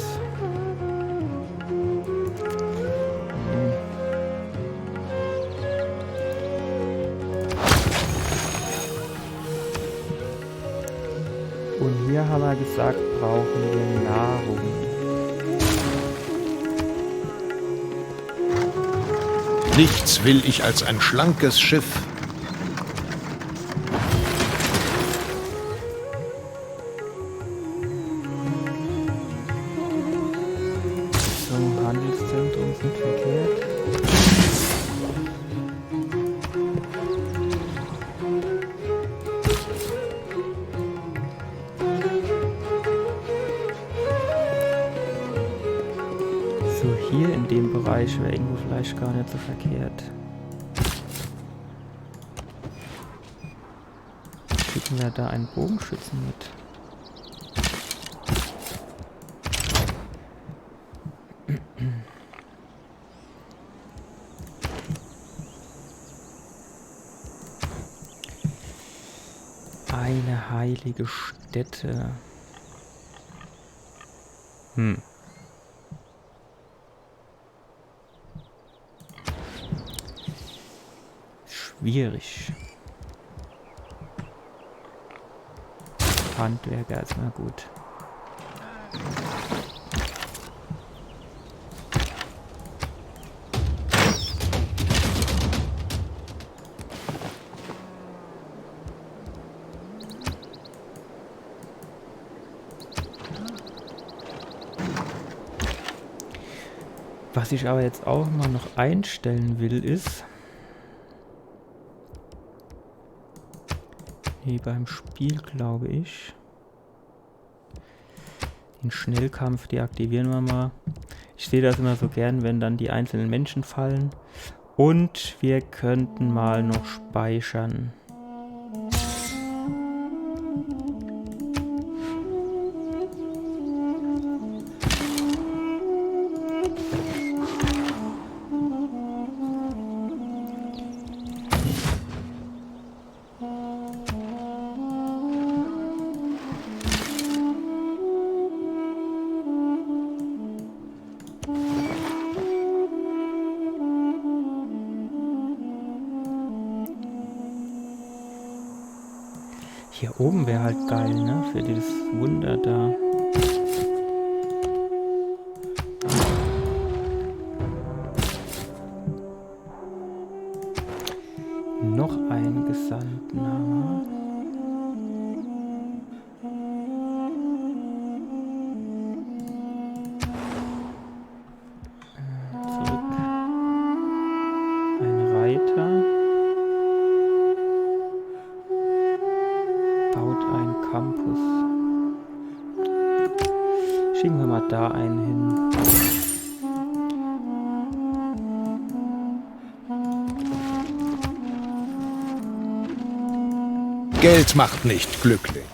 Und hier haben wir gesagt, brauchen wir Nahrung. Nichts will ich als ein schlankes Schiff. So, Handelszentrum sind verkehrt. So, hier in dem Bereich wäre irgendwo vielleicht gar nicht so verkehrt. Schicken wir da einen Bogenschützen mit. Eine heilige Stätte. Schwierig. Handwerker ist mal gut. Was ich aber jetzt auch mal noch einstellen will, ist, nee, beim Spiel glaube ich, den Schnellkampf deaktivieren wir mal. Ich sehe das immer so gern, wenn dann die einzelnen Menschen fallen. Und wir könnten mal noch speichern. Hier oben wäre halt geil, ne? Für dieses Wunder da. Noch einen Gesandten haben wir. Zurück. Ein Reiter. Baut einen Campus. Schicken wir mal da einen hin. Geld macht nicht glücklich.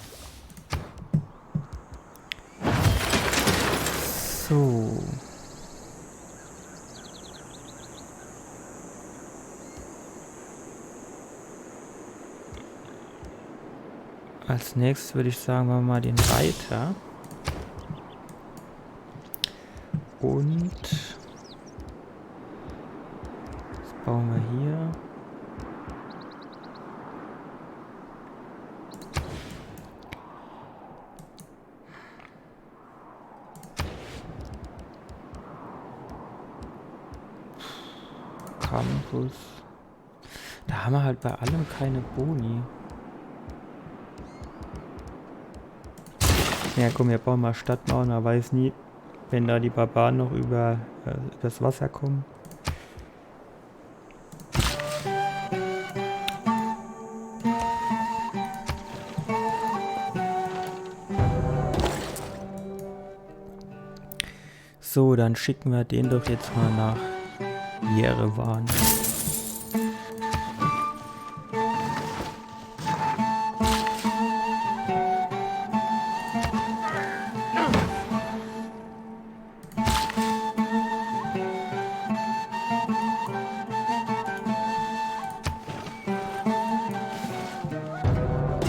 So. Als nächstes würde ich sagen, wir mal den Reiter. Und das bauen wir hier. Campus. Da haben wir halt bei allem keine Boni. Ja komm, wir bauen mal Stadtmauern, man weiß nie, wenn da die Barbaren noch über das Wasser kommen. So, dann schicken wir den doch jetzt mal nach Jerewan.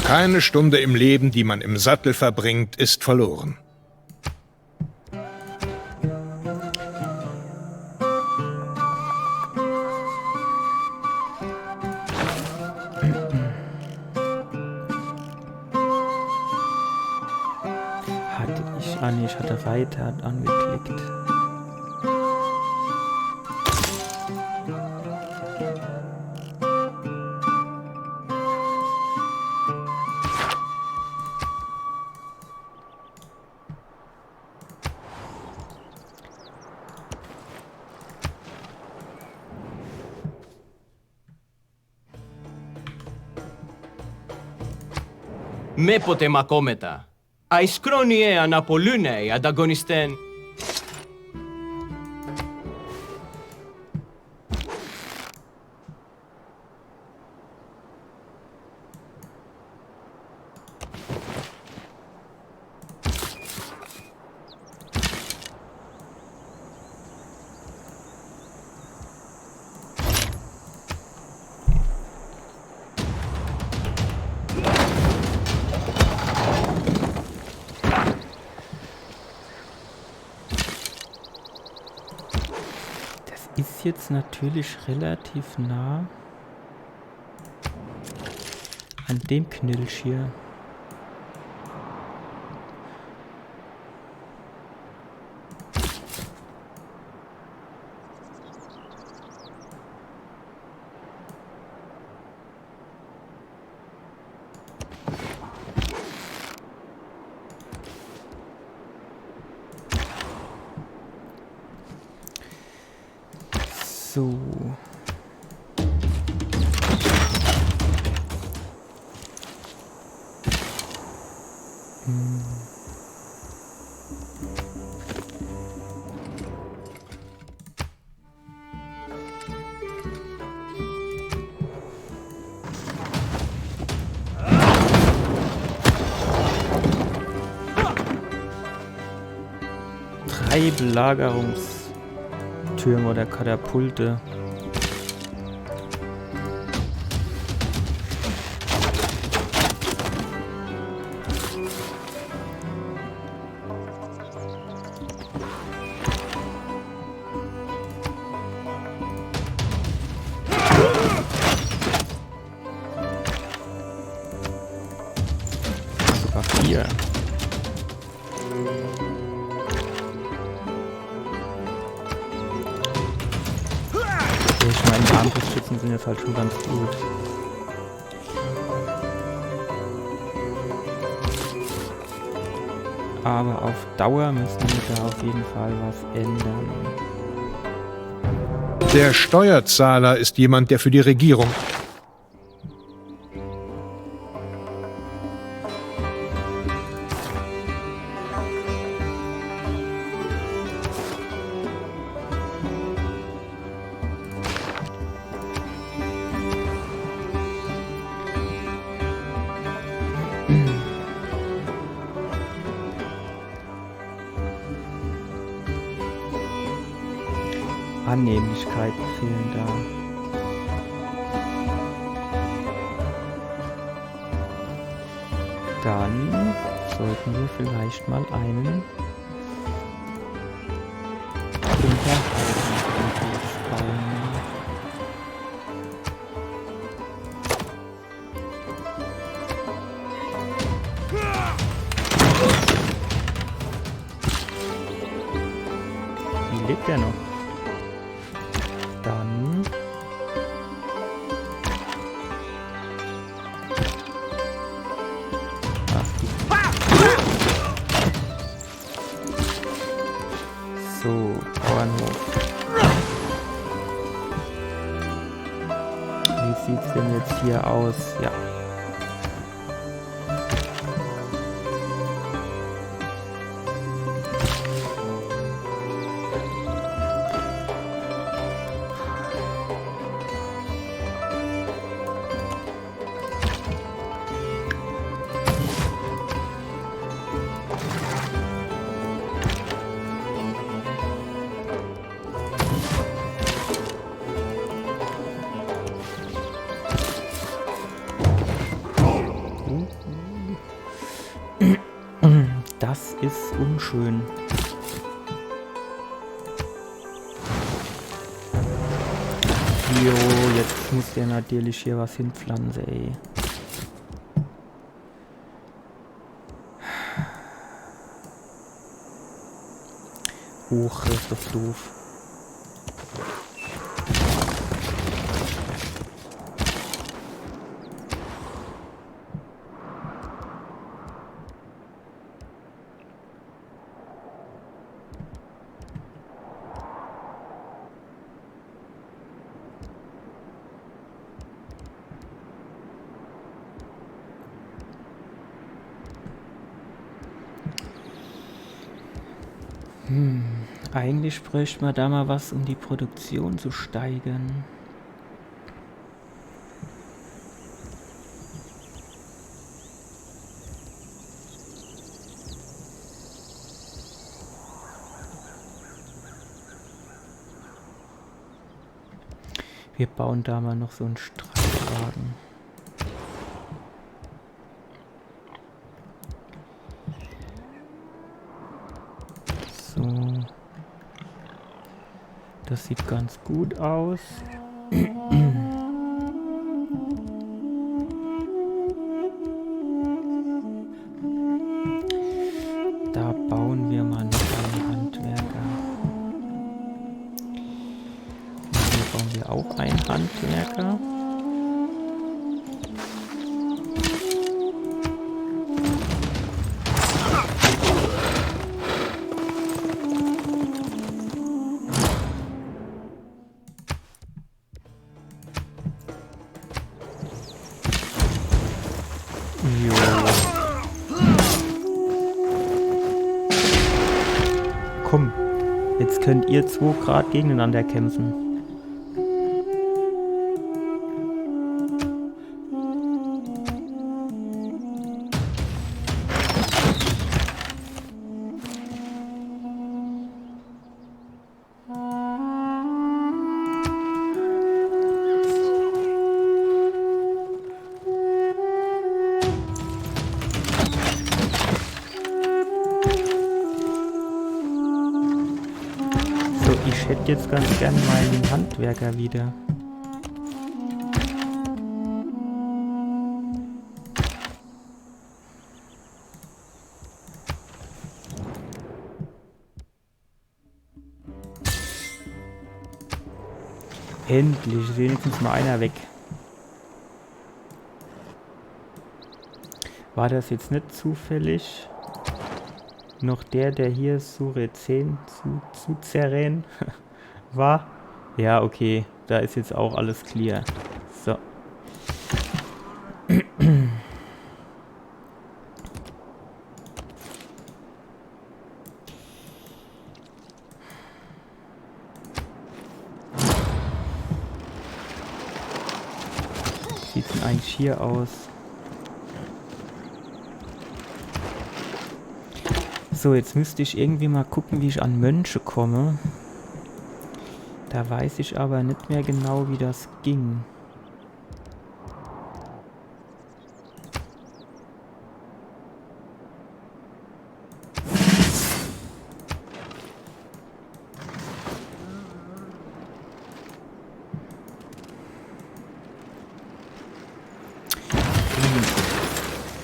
Keine Stunde im Leben, die man im Sattel verbringt, ist verloren. ich hatte Reiter angeklickt. Με ποτέ μακόμετα. Αϊσκρόνιε αναπολούνε ανταγωνιστέν. Ist jetzt natürlich relativ nah an dem Knilch hier. So. Drei Belagerungstürme oder Katapulte. Sogar 4. Ich meine, die Armbrustschützen sind jetzt halt schon ganz gut. Aber auf Dauer müssen wir da auf jeden Fall was ändern. Der Steuerzahler ist jemand, der für die Regierung... Annehmlichkeiten fehlen da. Dann sollten wir vielleicht mal einen Unterhaltungsbus bauen. Wie lebt der noch? Dann so, Bauernhof. Wie sieht's denn jetzt hier aus? Ja. Das ist unschön. Jo, jetzt muss der natürlich hier was hinpflanzen, ey. Hoch, das ist doch doof. Eigentlich bräuchte man da mal was, um die Produktion zu steigern. Wir bauen da mal noch so einen Streitwagen. So. Das sieht ganz gut aus. Da bauen wir mal noch einen Handwerker. Hier bauen wir auch einen Handwerker. Komm, jetzt könnt ihr 2 Grad gegeneinander kämpfen. Ich hätte jetzt ganz gern meinen Handwerker wieder. Endlich ist wenigstens mal einer weg. War das jetzt nicht zufällig noch der hier Surezen zu zerren war? Ja, okay. Da ist jetzt auch alles clear. So. Sieht denn eigentlich hier aus? So, jetzt müsste ich irgendwie mal gucken, wie ich an Mönche komme. Da weiß ich aber nicht mehr genau, wie das ging.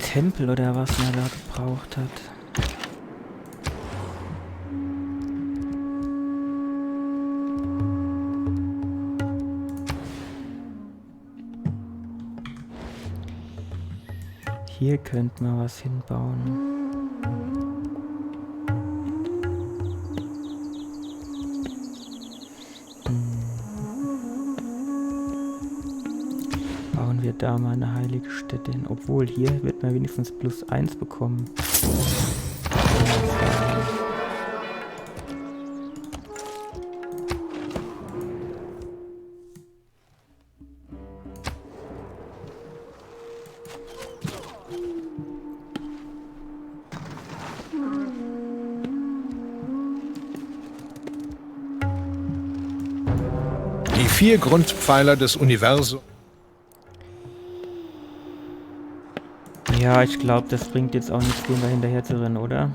Tempel oder was man da gebraucht hat. Hier könnte man was hinbauen. Bauen wir da mal eine heilige Stätte hin. Obwohl, hier wird man wenigstens +1 bekommen. Die 4 Grundpfeiler des Universums. Ja, ich glaube, das bringt jetzt auch nichts, dem da hinterher zu rennen, oder?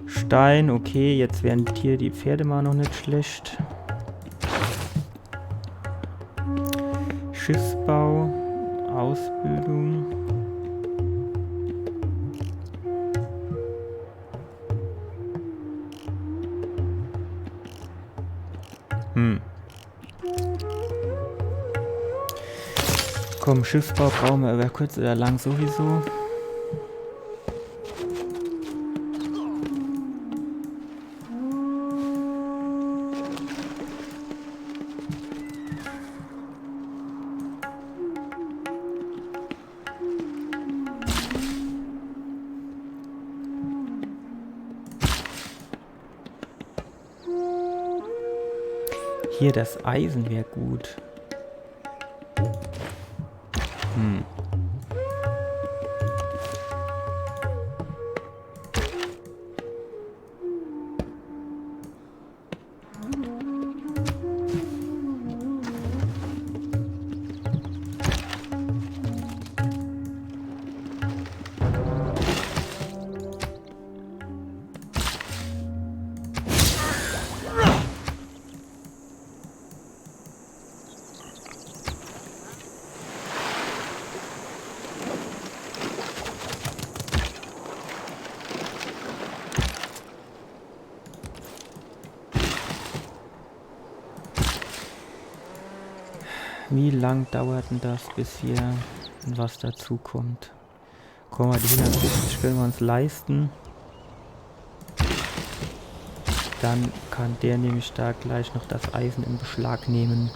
Stein, okay, jetzt wären hier die Pferde mal noch nicht schlecht. Schiffsbau, Ausbildung. Komm, Schiffsbau brauchen wir über kurz oder lang sowieso. Hier, das Eisen wäre gut. Wie lang dauert denn das, bis hier was dazu kommt? Guck mal, die 170 können wir uns leisten. Dann kann der nämlich da gleich noch das Eisen in Beschlag nehmen.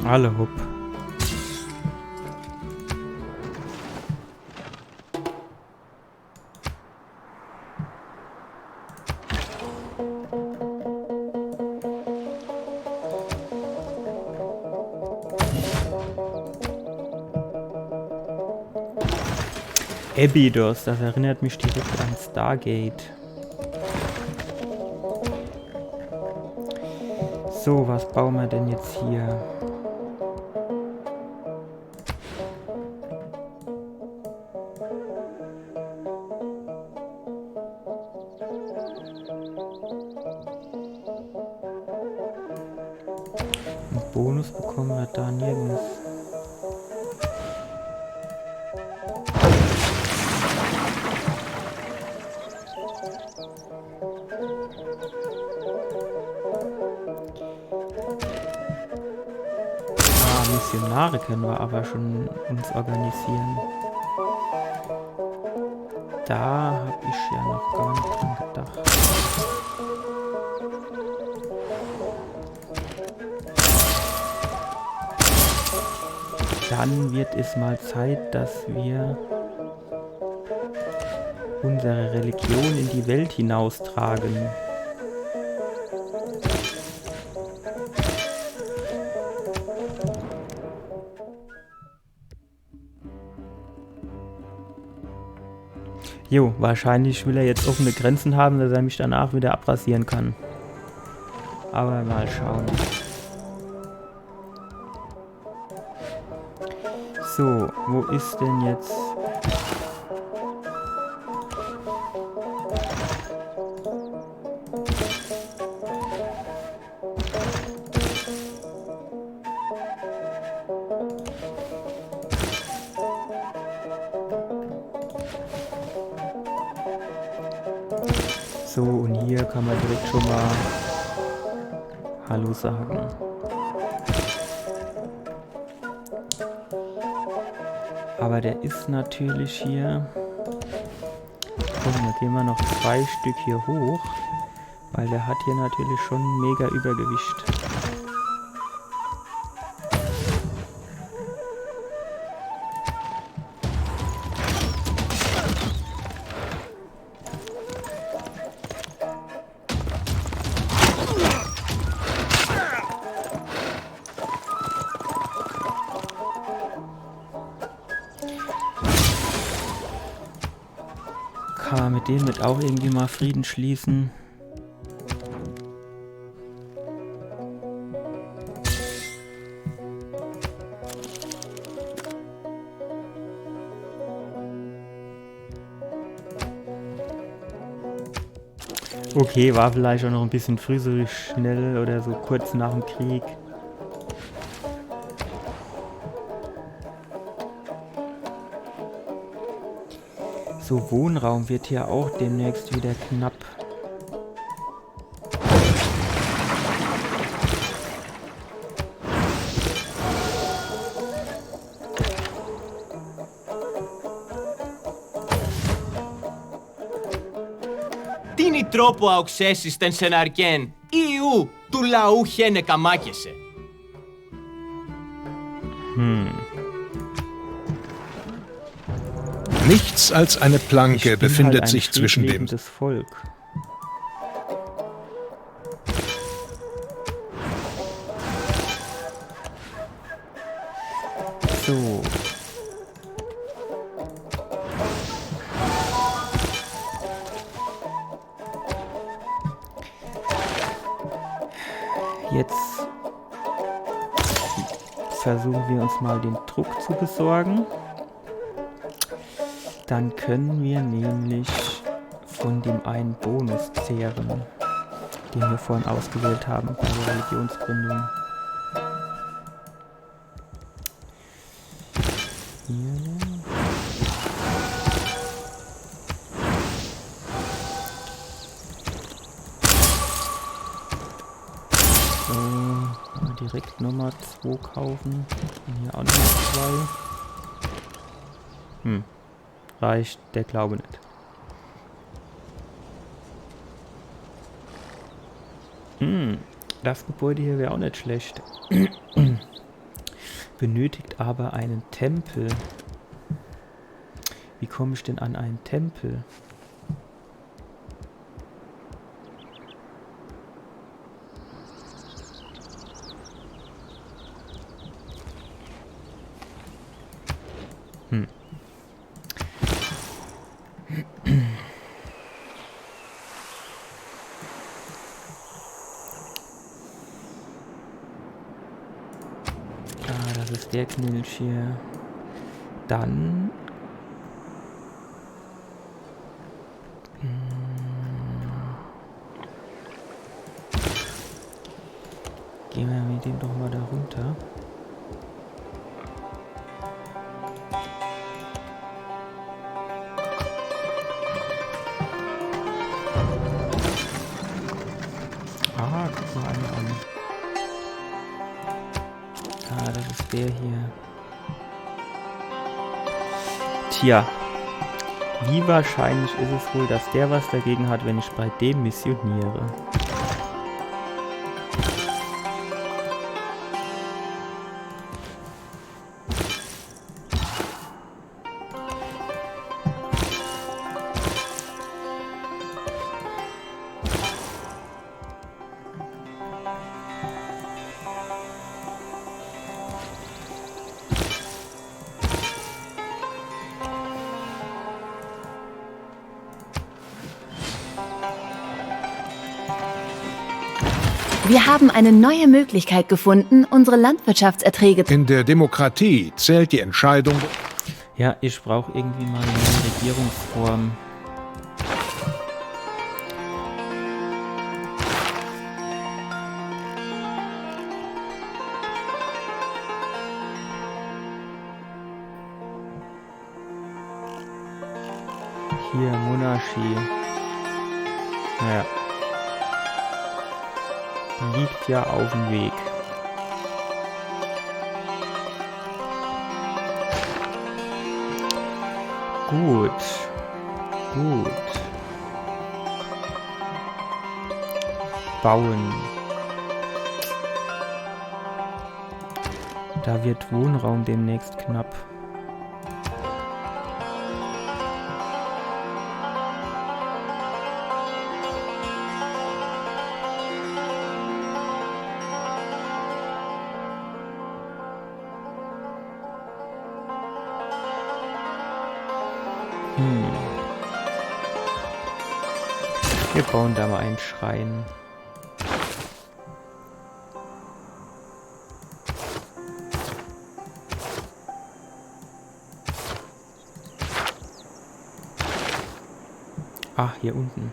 Alle hopp. Abydos, das erinnert mich direkt an Stargate. So, was bauen wir denn jetzt hier? Einen Bonus bekommen wir da nirgends. Missionare können wir aber schon uns organisieren. Da habe ich ja noch gar nicht dran gedacht. Dann wird es mal Zeit, dass wir unsere Religion in die Welt hinaustragen. Jo, wahrscheinlich will er jetzt offene Grenzen haben, dass er mich danach wieder abrasieren kann. Aber mal schauen. So, wo ist denn jetzt... So, und hier kann man direkt schon mal Hallo sagen. Aber der ist natürlich hier... Komm, da gehen wir noch 2 Stück hier hoch, weil der hat hier natürlich schon mega Übergewicht. Kann man mit denen mit auch irgendwie mal Frieden schließen? Okay, war vielleicht auch noch ein bisschen früh, so schnell oder so kurz nach dem Krieg. So, Wohnraum wird hier auch demnächst wieder knapp. Τίνι τρόπο αοξέσεις τεν σεναρκέν, Ιού του λαού χένε καμάκεσαι. Nichts als eine Planke befindet sich zwischen dem... Volk. So. Jetzt versuchen wir uns mal den Druck zu besorgen. Dann können wir nämlich von dem einen Bonus zehren, den wir vorhin ausgewählt haben bei der Religionsgründung. Hier. So, mal direkt Nummer 2 kaufen. Und hier auch Nummer 2. Reicht der Glaube nicht. Das Gebäude hier wäre auch nicht schlecht. Benötigt aber einen Tempel. Wie komme ich denn an einen Tempel? Das ist der Knilch hier. Dann... Gehen wir mit dem doch mal da runter. Ah, guck mal einen an. Ah, das ist der hier. Tja. Wie wahrscheinlich ist es wohl, dass der was dagegen hat, wenn ich bei dem missioniere? Wir haben eine neue Möglichkeit gefunden, unsere Landwirtschaftserträge zu... In der Demokratie zählt die Entscheidung... Ja, ich brauche irgendwie mal eine neue Regierungsform. Hier, Monarchie. Naja. Liegt ja auf dem Weg. Gut. Gut. Bauen. Da wird Wohnraum demnächst knapp. Wir bauen da mal einen Schrein. Ah, hier unten.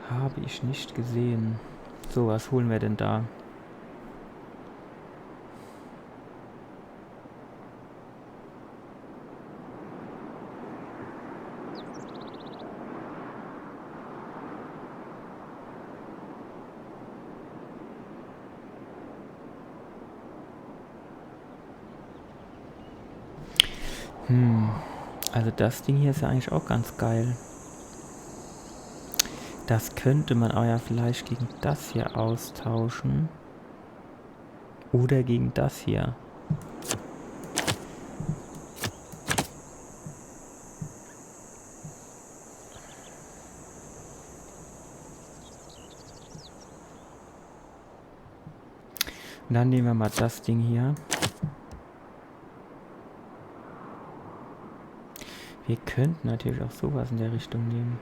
Habe ich nicht gesehen. So, was holen wir denn da? Also das Ding hier ist ja eigentlich auch ganz geil. Das könnte man auch ja vielleicht gegen das hier austauschen. Oder gegen das hier. Und dann nehmen wir mal das Ding hier. Wir könnten natürlich auch sowas in der Richtung nehmen.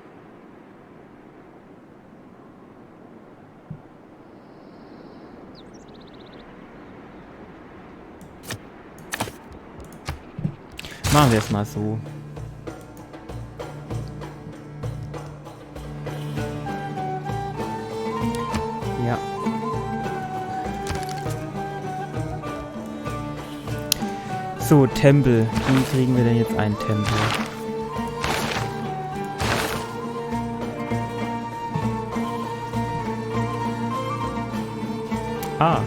Machen wir es mal so. Ja. So, Tempel. Wie kriegen wir denn jetzt einen Tempel? Ah,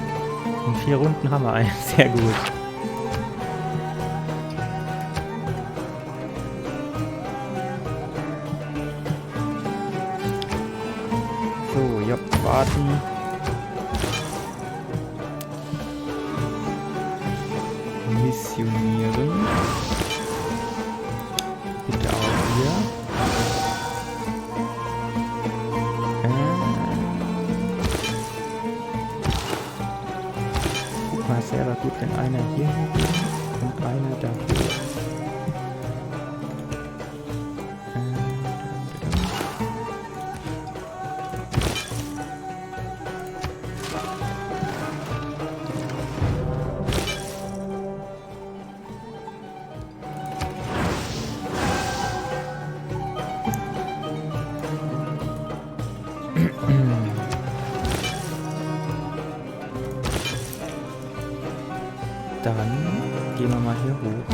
in 4 Runden haben wir einen. Sehr gut. So, ja, warten. Missionieren. Bitte auch hier. Guck mal, selber gut, wenn einer hier geht und einer da geht. Dann gehen wir mal hier hoch.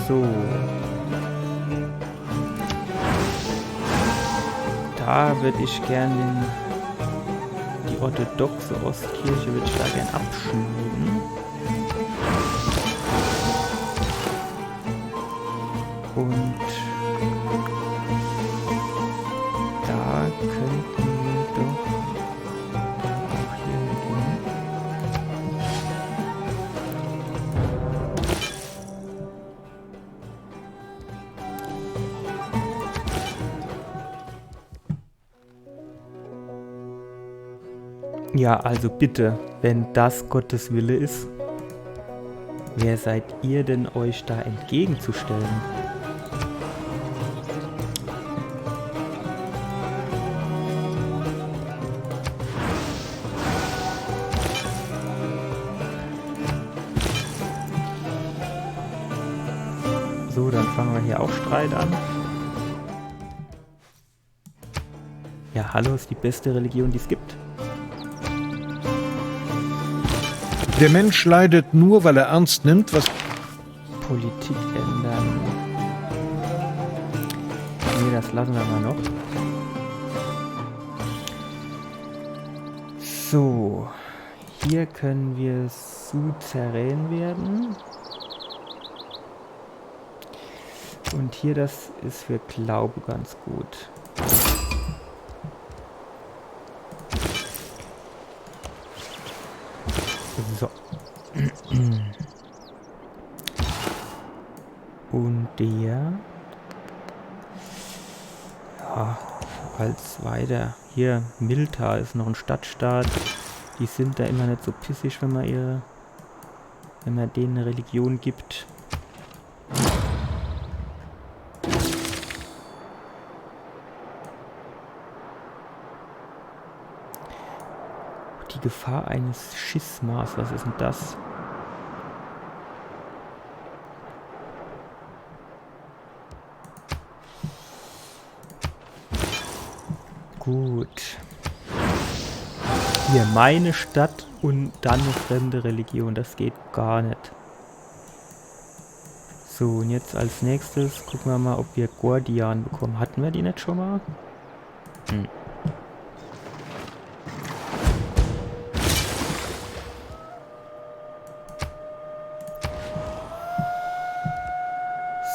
So. Da würde ich gerne die orthodoxe Ostkirche würde ich da gern abschneiden. Und da könnten wir doch auch hier gehen. Ja, also bitte, wenn das Gottes Wille ist, wer seid ihr denn, euch da entgegenzustellen? So, dann fangen wir hier auch Streit an. Ja, hallo ist die beste Religion, die es gibt. Der Mensch leidet nur, weil er ernst nimmt, was... Politik ändern. Nee, das lassen wir mal noch. So. Hier können wir Suzerän werden. Und hier, das ist für Glaube ganz gut. So. Und der... Ja, als weiter. Hier, Milta ist noch ein Stadtstaat. Die sind da immer nicht so pissig, wenn man denen eine Religion gibt. Die Gefahr eines Schismas, was ist denn das? Gut. Hier, meine Stadt und dann eine fremde Religion. Das geht gar nicht. So, und jetzt als nächstes gucken wir mal, ob wir Gordian bekommen. Hatten wir die nicht schon mal? Hm.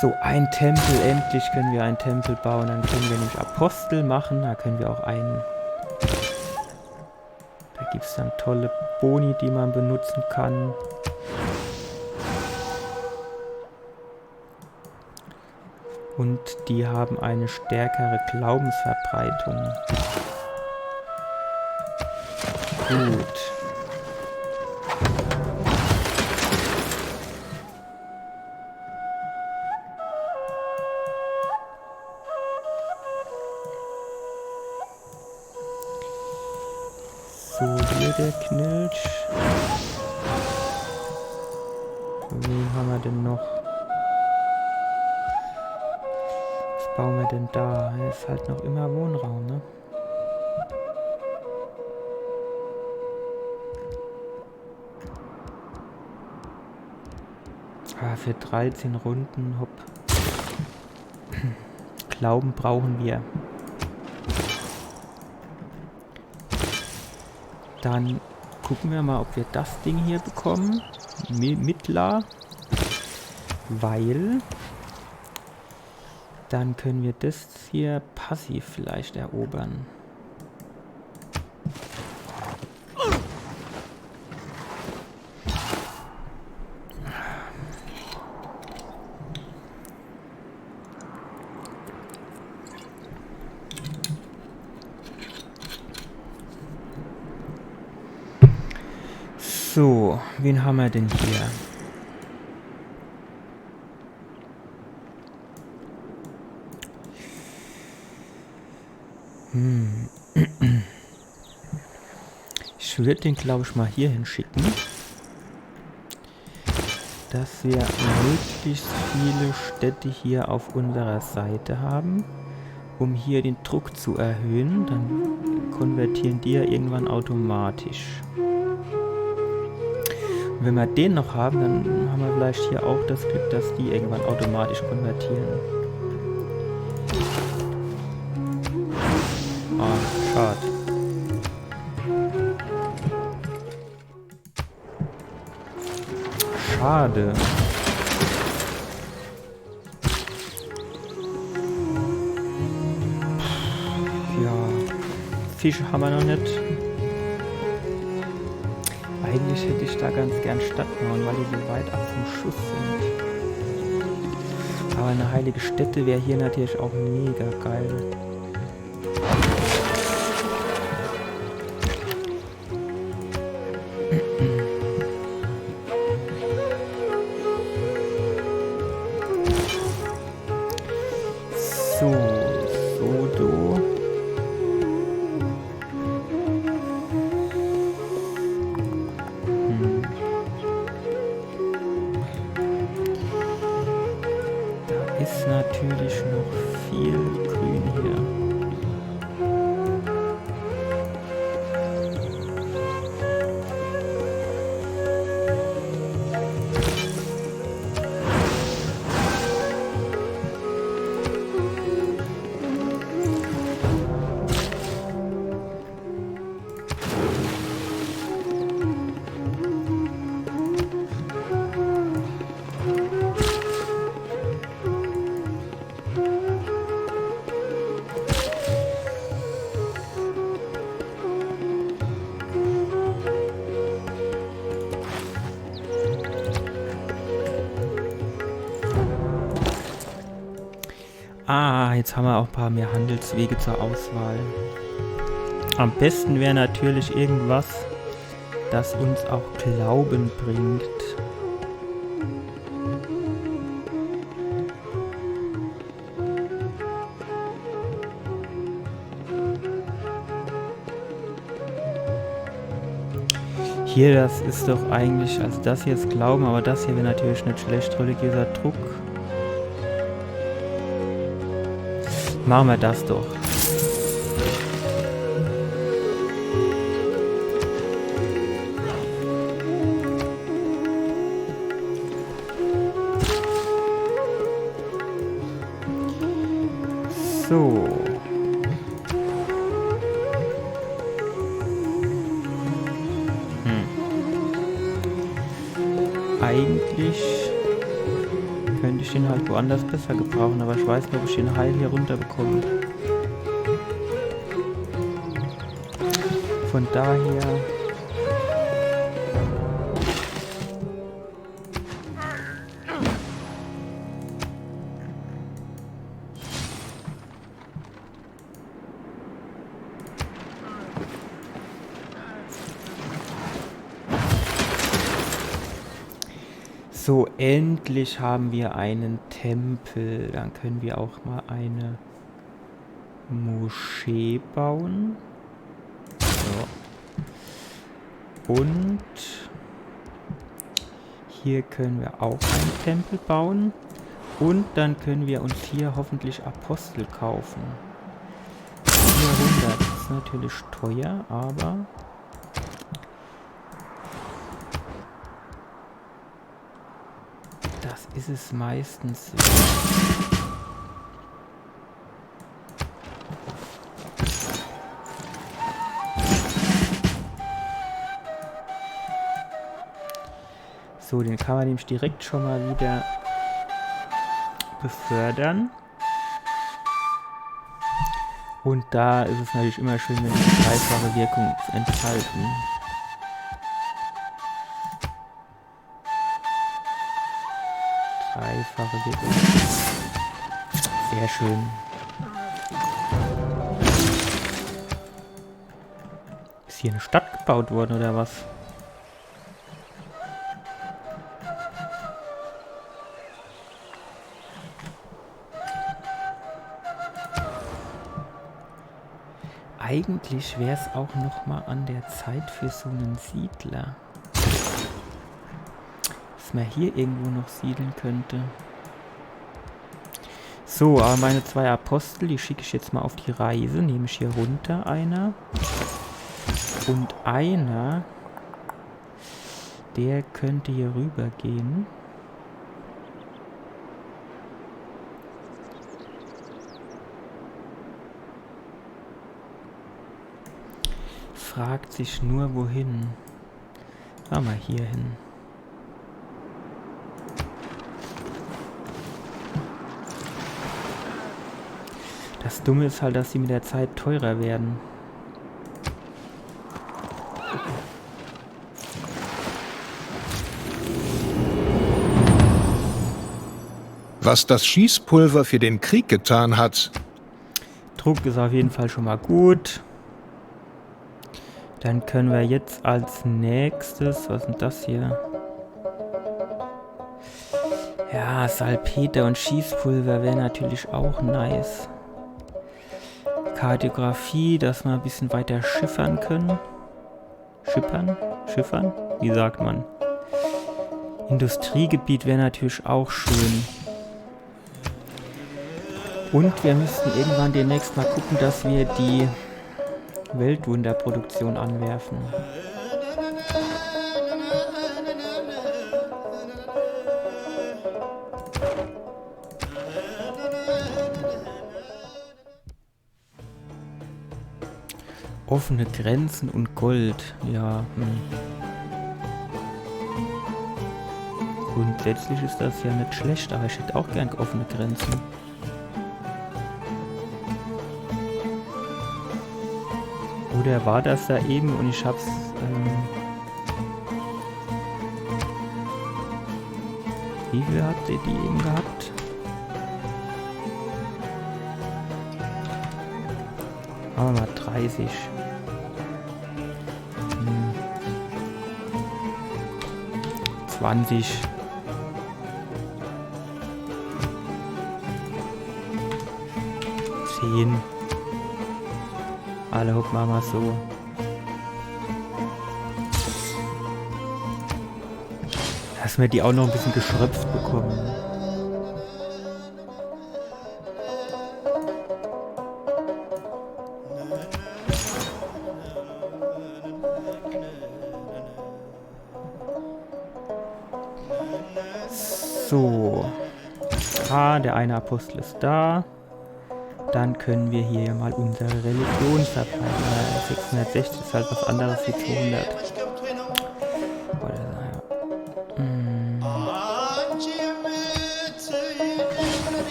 So, ein Tempel. Endlich können wir einen Tempel bauen. Dann können wir nämlich Apostel machen. Da können wir auch einen... Da gibt es dann tolle Boni, die man benutzen kann. Und die haben eine stärkere Glaubensverbreitung. Gut. So, hier der Knilch. Wen haben wir denn noch? Was bauen wir denn da? Hier ist halt noch immer Wohnraum, ne? Ah, für 13 Runden, hopp. Glauben brauchen wir. Dann gucken wir mal, ob wir das Ding hier bekommen. Mittler. Weil dann können wir das hier passiv vielleicht erobern. So, wen haben wir denn hier? Ich würde den, glaube ich, mal hier hinschicken, dass wir möglichst viele Städte hier auf unserer Seite haben, um hier den Druck zu erhöhen. Dann konvertieren die ja irgendwann automatisch. Und wenn wir den noch haben, dann haben wir vielleicht hier auch das Glück, dass die irgendwann automatisch konvertieren. Ah, schade. Schade. Ja, Fische haben wir noch nicht. Eigentlich hätte ich da ganz gern Stadtmauern, weil die so weit ab vom Schuss sind. Aber eine heilige Stätte wäre hier natürlich auch mega geil. So, Sodo. Da ist natürlich noch viel Grün hier. Ah, jetzt haben wir auch ein paar mehr Handelswege zur Auswahl. Am besten wäre natürlich irgendwas, das uns auch Glauben bringt. Hier, das ist doch eigentlich, also das hier ist Glauben, aber das hier wäre natürlich nicht schlecht, religiöser Druck. Machen wir das doch. So. Eigentlich könnte ich den halt woanders besser gebrauchen, aber ich weiß nicht, ob ich den Heil hier runter bekomme. Von daher... So, endlich haben wir einen Tempel. Dann können wir auch mal eine Moschee bauen. So. Und hier können wir auch einen Tempel bauen. Und dann können wir uns hier hoffentlich Apostel kaufen. 400 ist natürlich teuer, aber... das ist es meistens. So, den kann man nämlich direkt schon mal wieder befördern. Und da ist es natürlich immer schön, wenn die dreifache Wirkung entfalten. Dreifache Wirkung. Sehr schön. Ist hier eine Stadt gebaut worden oder was? Eigentlich wäre es auch noch mal an der Zeit für so einen Siedler. Dass man hier irgendwo noch siedeln könnte. So, aber meine zwei Apostel, die schicke ich jetzt mal auf die Reise. Nehme ich hier runter einer. Und einer, der könnte hier rüber gehen. Fragt sich nur, wohin. Fahren wir hier hin. Das Dumme ist halt, dass sie mit der Zeit teurer werden. Was das Schießpulver für den Krieg getan hat. Druck ist auf jeden Fall schon mal gut. Dann können wir jetzt als nächstes, was ist denn das hier? Ja, Salpeter und Schießpulver wäre natürlich auch nice. Kartografie, dass wir ein bisschen weiter schiffern können. Schiffern? Wie sagt man? Industriegebiet wäre natürlich auch schön. Und wir müssten irgendwann demnächst mal gucken, dass wir die Weltwunderproduktion anwerfen. Offene Grenzen und Gold, ja. Grundsätzlich ist das ja nicht schlecht, aber ich hätte auch gern offene Grenzen. Oder war das da eben und ich hab's... wie viel habt ihr die eben gehabt? Machen wir mal 30. 20. Alle hoch machen wir so. Dass wir die auch noch ein bisschen geschröpft bekommen. So. Der eine Apostel ist da. Dann können wir hier mal unsere Religion verbreiten. 660 ist halt was anderes wie 200.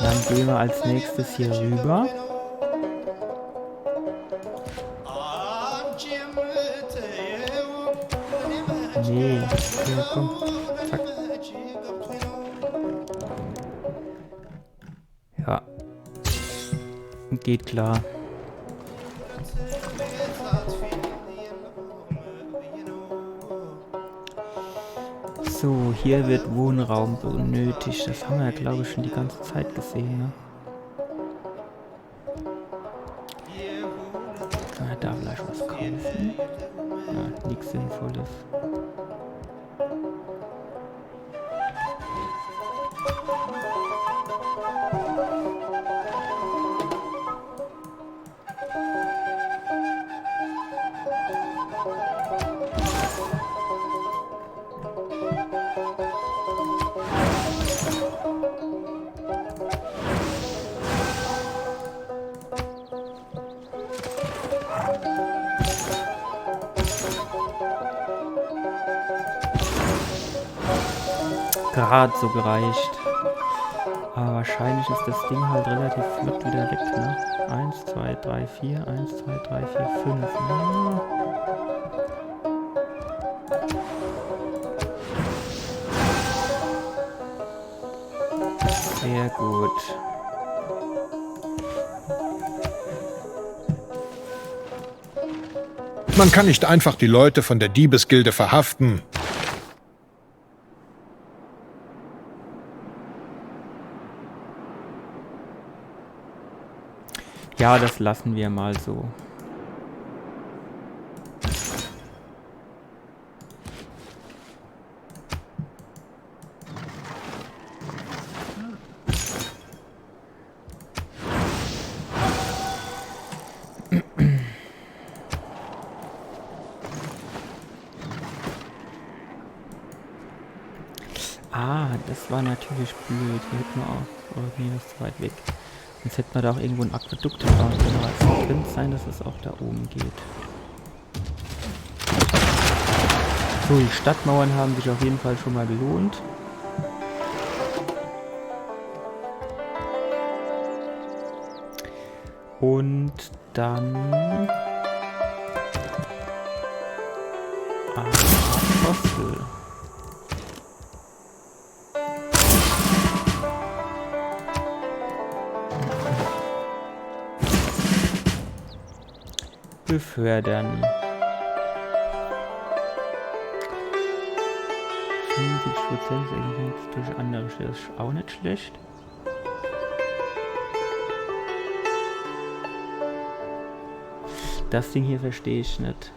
Dann gehen wir als nächstes hier rüber. Nee, hier, komm. Zack. Ja. Geht klar. So, hier wird Wohnraum benötigt. Das haben wir ja, glaube ich, schon die ganze Zeit gesehen, ne? Kann man da vielleicht was kaufen? Ja, nichts Sinnvolles. Gerade so gereicht. Aber wahrscheinlich ist das Ding halt relativ flott wieder weg, ne? 1, 2, 3, 4, 1, 2, 3, 4, 5. Ja. Sehr gut. Man kann nicht einfach die Leute von der Diebesgilde verhaften. Ja, das lassen wir mal so. Das war natürlich blöd. Hier hätten wir auch... Oh nee, das ist zu weit weg. Jetzt hätten wir da auch irgendwo ein Aquädukt bauen können, aber es könnte sein, dass es auch da oben geht. So, die Stadtmauern haben sich auf jeden Fall schon mal gelohnt. Und dann... Apostel. Befördern. 75% durch andere Stellen ist auch nicht schlecht. Das Ding hier verstehe ich nicht.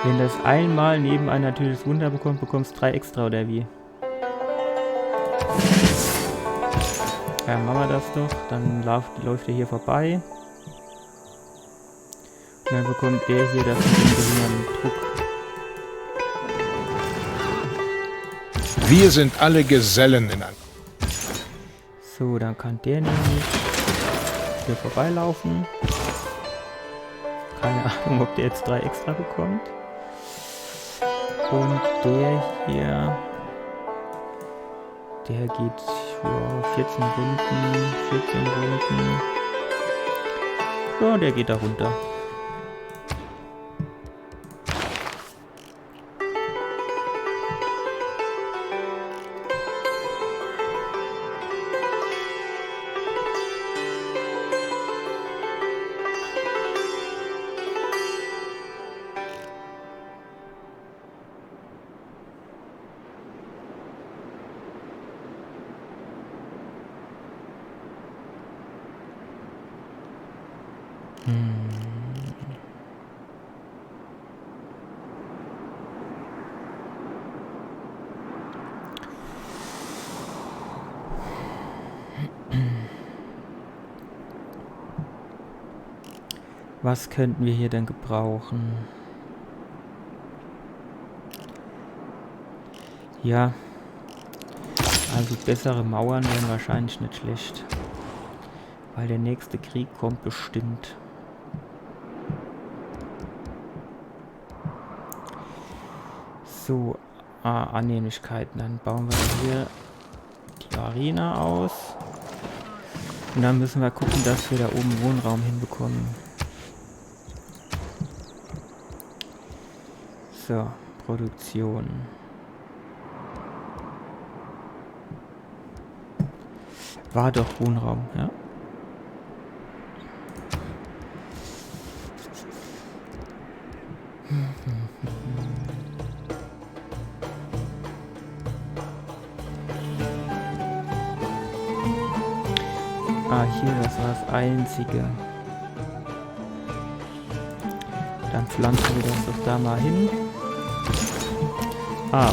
Wenn das einmal neben ein natürliches Wunder bekommt, bekommst du 3 extra oder wie? Ja, machen wir das doch. Dann läuft er hier vorbei. Und dann bekommt der hier das mit dem geringen Druck. Wir sind alle Gesellen in einem. So, dann kann der nämlich hier vorbeilaufen. Keine Ahnung, ob der jetzt 3 extra bekommt. Und der hier, der geht ja, 14 Runden. Ja, der geht da runter. Was könnten wir hier denn gebrauchen? Ja. Also bessere Mauern wären wahrscheinlich nicht schlecht. Weil der nächste Krieg kommt bestimmt. So. Annehmlichkeiten. Dann bauen wir hier die Arena aus. Und dann müssen wir gucken, dass wir da oben Wohnraum hinbekommen. So, Produktion. War doch Wohnraum, ja. Hier, das war das Einzige. Dann pflanzen wir das doch da mal hin.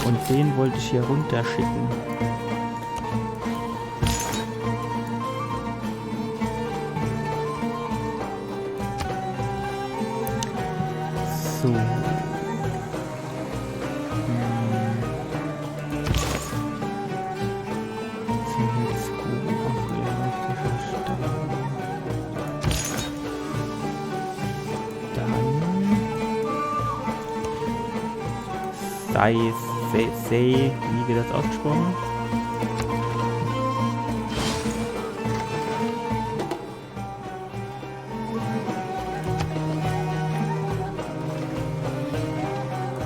Und den wollte ich hier runter schicken. So. Sei, wie wird das ausgesprochen?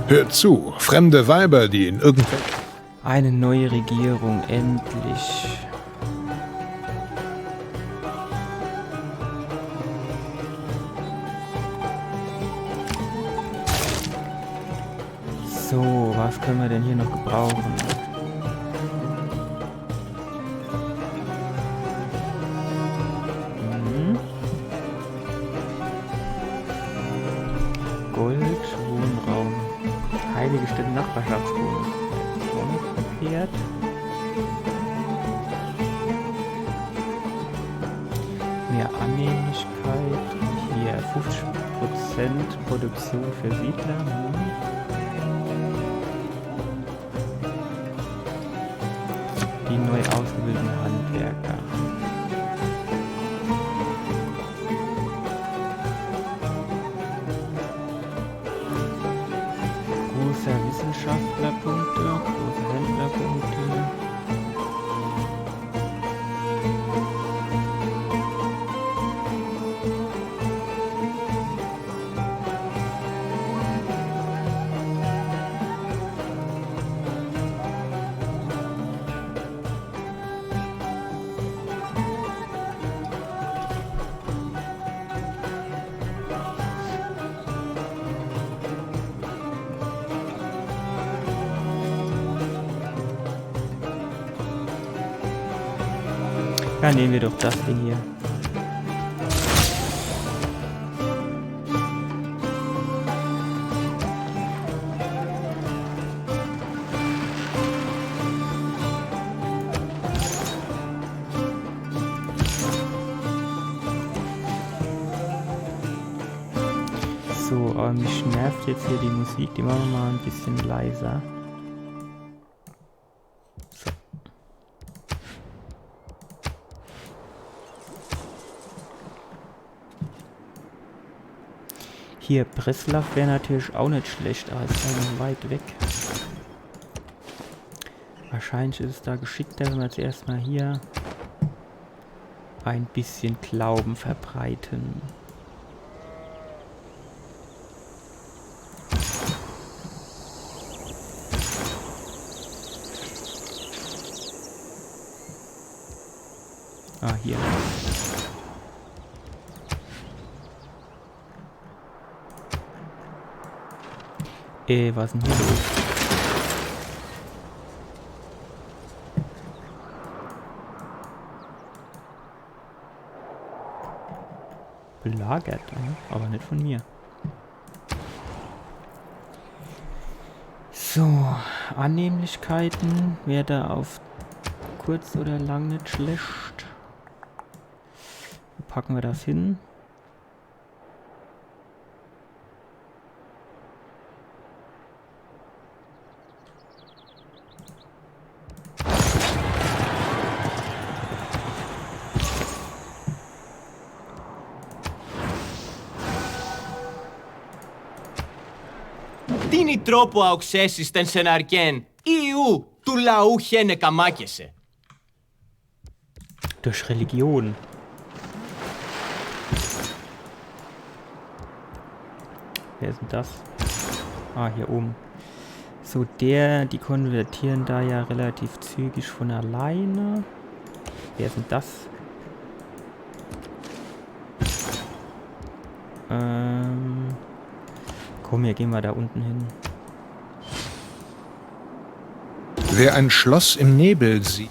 Hört zu, fremde Weiber, die in irgendwelchen... Eine neue Regierung, endlich. So, was können wir denn hier noch gebrauchen? Gold, Wohnraum. Heilige Stätte, Nachbarschaftswohnung. Verkehrt. Mehr Annehmlichkeit. Hier 50% Produktion für Siedler. Die neu ausgebildeten Handwerker. Großer Wissenschaftlerpunkte, große Händlerpunkte. Ja, nehmen wir doch das Ding hier. So, aber mich nervt jetzt hier die Musik, die machen wir mal ein bisschen leiser. Hier, Breslav wäre natürlich auch nicht schlecht, aber es ist ja noch weit weg. Wahrscheinlich ist es da geschickter, wenn wir jetzt erstmal hier ein bisschen Glauben verbreiten. Hier. Was ist denn hier los? belagert, aber nicht von mir. So, Annehmlichkeiten wäre da auf kurz oder lang nicht schlecht. Wo packen wir das hin? Τι είναι τρόπο αοξέσεις τεν σεναρκέν, Ιού του λαού χένε καμάκεσαι. Durch Religion. Wer ist denn das? Ah, hier oben. So, die konvertieren da ja relativ zügig von alleine. Wer ist denn das? Komm, hier gehen wir da unten hin. Wer ein Schloss im Nebel sieht.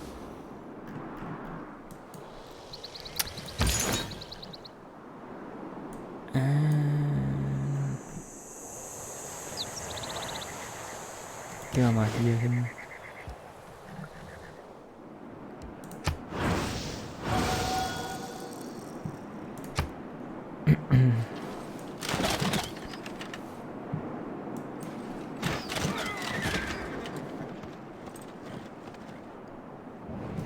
Gehen wir mal hier hin.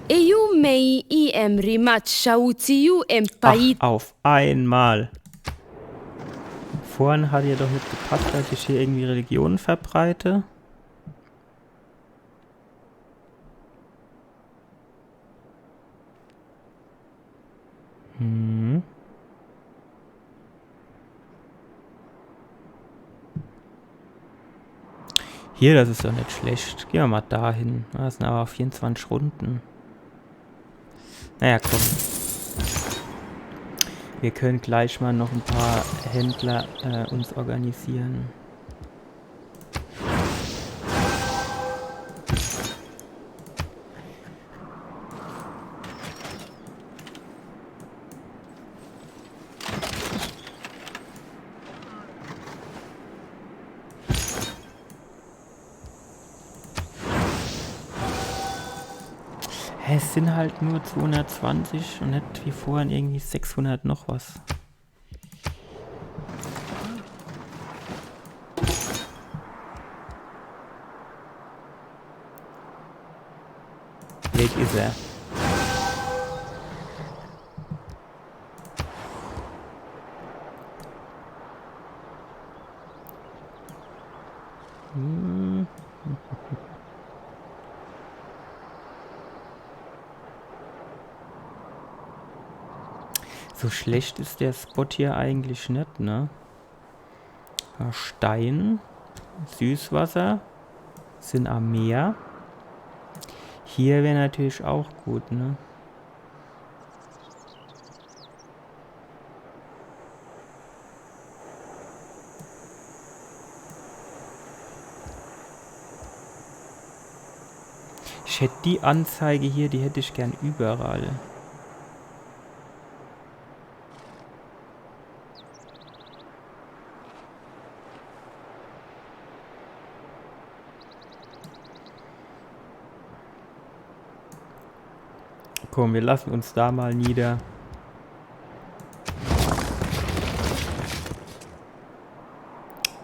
EU mei im rimat shautiu im Ach, pait. auf einmal. Vorhin hat ihr doch nicht gepasst, dass ich hier irgendwie Religionen verbreite. Hier, das ist doch nicht schlecht. Gehen wir mal dahin. Das sind aber 24 Runden. Naja, komm. Wir können gleich mal noch ein paar Händler uns organisieren. Es sind halt nur 220 und nicht wie vorhin irgendwie 600 noch was. Weg ist er. So schlecht ist der Spot hier eigentlich nicht, ne? Ja, Stein, Süßwasser, sind am Meer. Hier wäre natürlich auch gut, ne? Ich hätte die Anzeige hier, die hätte ich gern überall. Komm, wir lassen uns da mal nieder.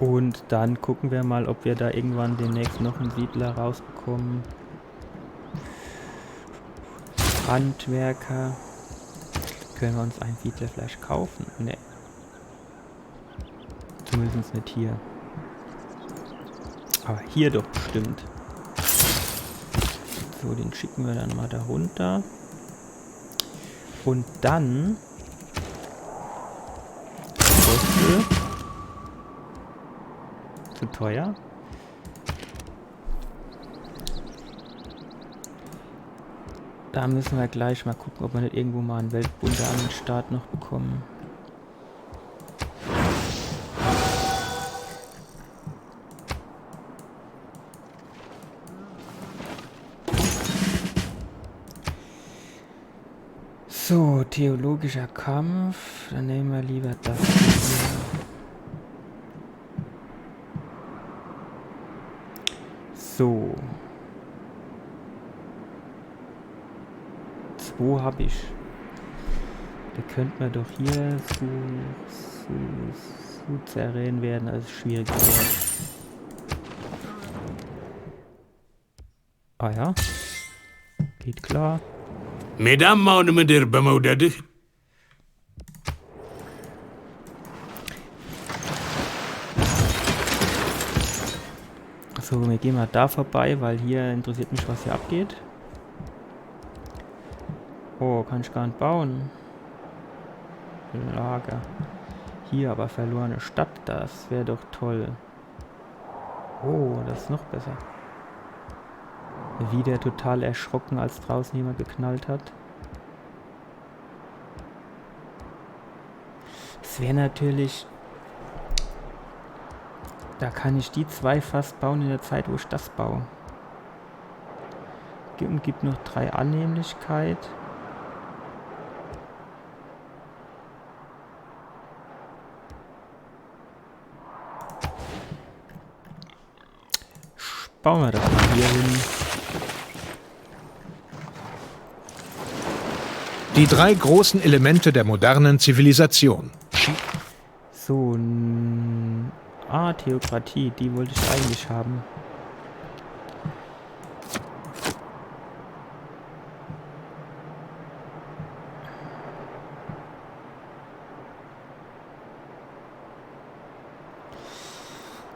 Und dann gucken wir mal, ob wir da irgendwann demnächst noch einen Siedler rausbekommen. Handwerker. Können wir uns einen Siedler vielleicht kaufen? Ne. Zumindest nicht hier. Aber hier doch bestimmt. So, den schicken wir dann mal da runter. Und dann zu teuer. Da müssen wir gleich mal gucken, ob wir nicht irgendwo mal einen Weltwunder an den Start noch bekommen. So, theologischer Kampf. Dann nehmen wir lieber das hier. So. 2 habe ich. Da könnte man doch hier Suzerain werden, als schwierig wird. Ah ja. Geht klar. ሜዳማ ወደ ምድር በመውደድህ So, wir gehen mal da vorbei, weil hier interessiert mich, was hier abgeht. Oh, kann ich gar nicht bauen. Lager. Hier aber verlorene Stadt, das wäre doch toll. Oh, das ist noch besser. Wieder total erschrocken, als draußen jemand geknallt hat. Es wäre natürlich... Da kann ich die 2 fast bauen in der Zeit, wo ich das baue. Und gibt noch 3 Annehmlichkeit. Bauen wir das mal hier hin. Die 3 großen Elemente der modernen Zivilisation. So, Theokratie, die wollte ich eigentlich haben.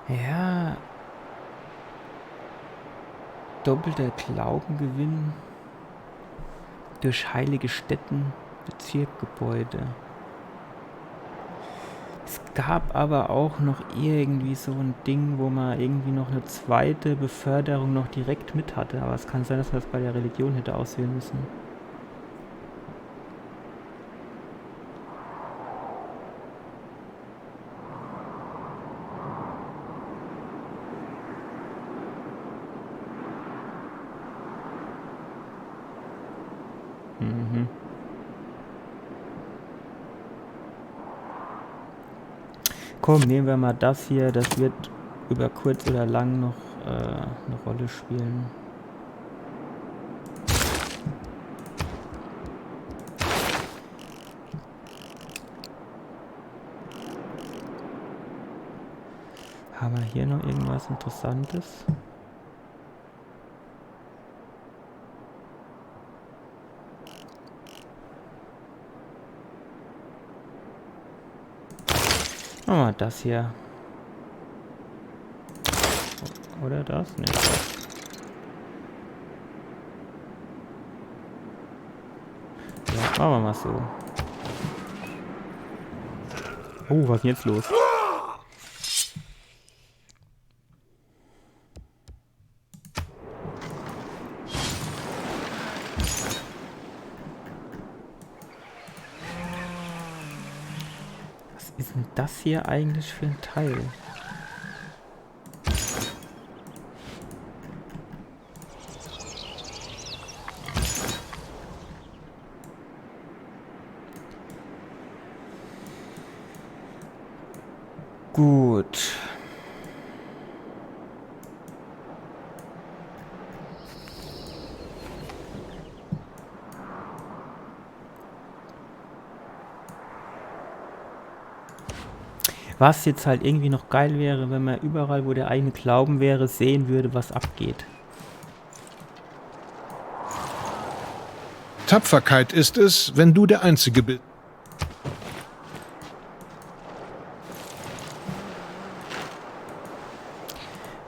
Ja. Doppelter Glaubengewinn durch heilige Stätten, Bezirkgebäude. Es gab aber auch noch irgendwie so ein Ding, wo man irgendwie noch eine zweite Beförderung noch direkt mit hatte. Aber es kann sein, dass man das bei der Religion hätte auswählen müssen. Komm, nehmen wir mal das hier. Das wird über kurz oder lang noch eine Rolle spielen. Haben wir hier noch irgendwas Interessantes? Oh, das hier. Oder das? Ne. Ja, machen wir mal so. Oh, was ist denn jetzt los? Was ist denn das hier eigentlich für ein Teil? Gut. Was jetzt halt irgendwie noch geil wäre, wenn man überall, wo der eigene Glauben wäre, sehen würde, was abgeht. Tapferkeit ist es, wenn du der Einzige bist.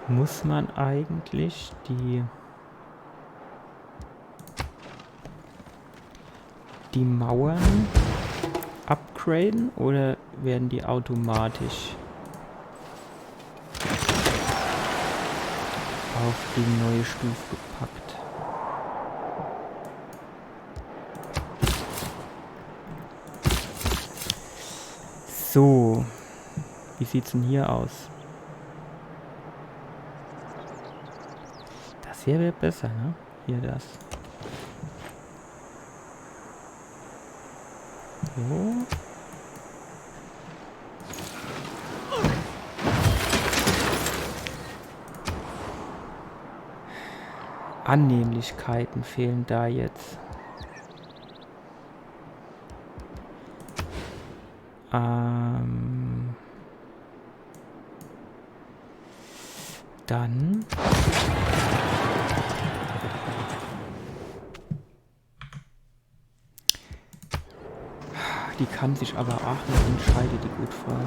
Muss man eigentlich die Mauern upgraden oder werden die automatisch auf die neue Stufe gepackt? So, wie sieht's denn hier aus? Das hier wäre besser, ne? Hier das. So. Annehmlichkeiten fehlen da jetzt. Dann die kann sich aber auch noch entscheiden, die gut war.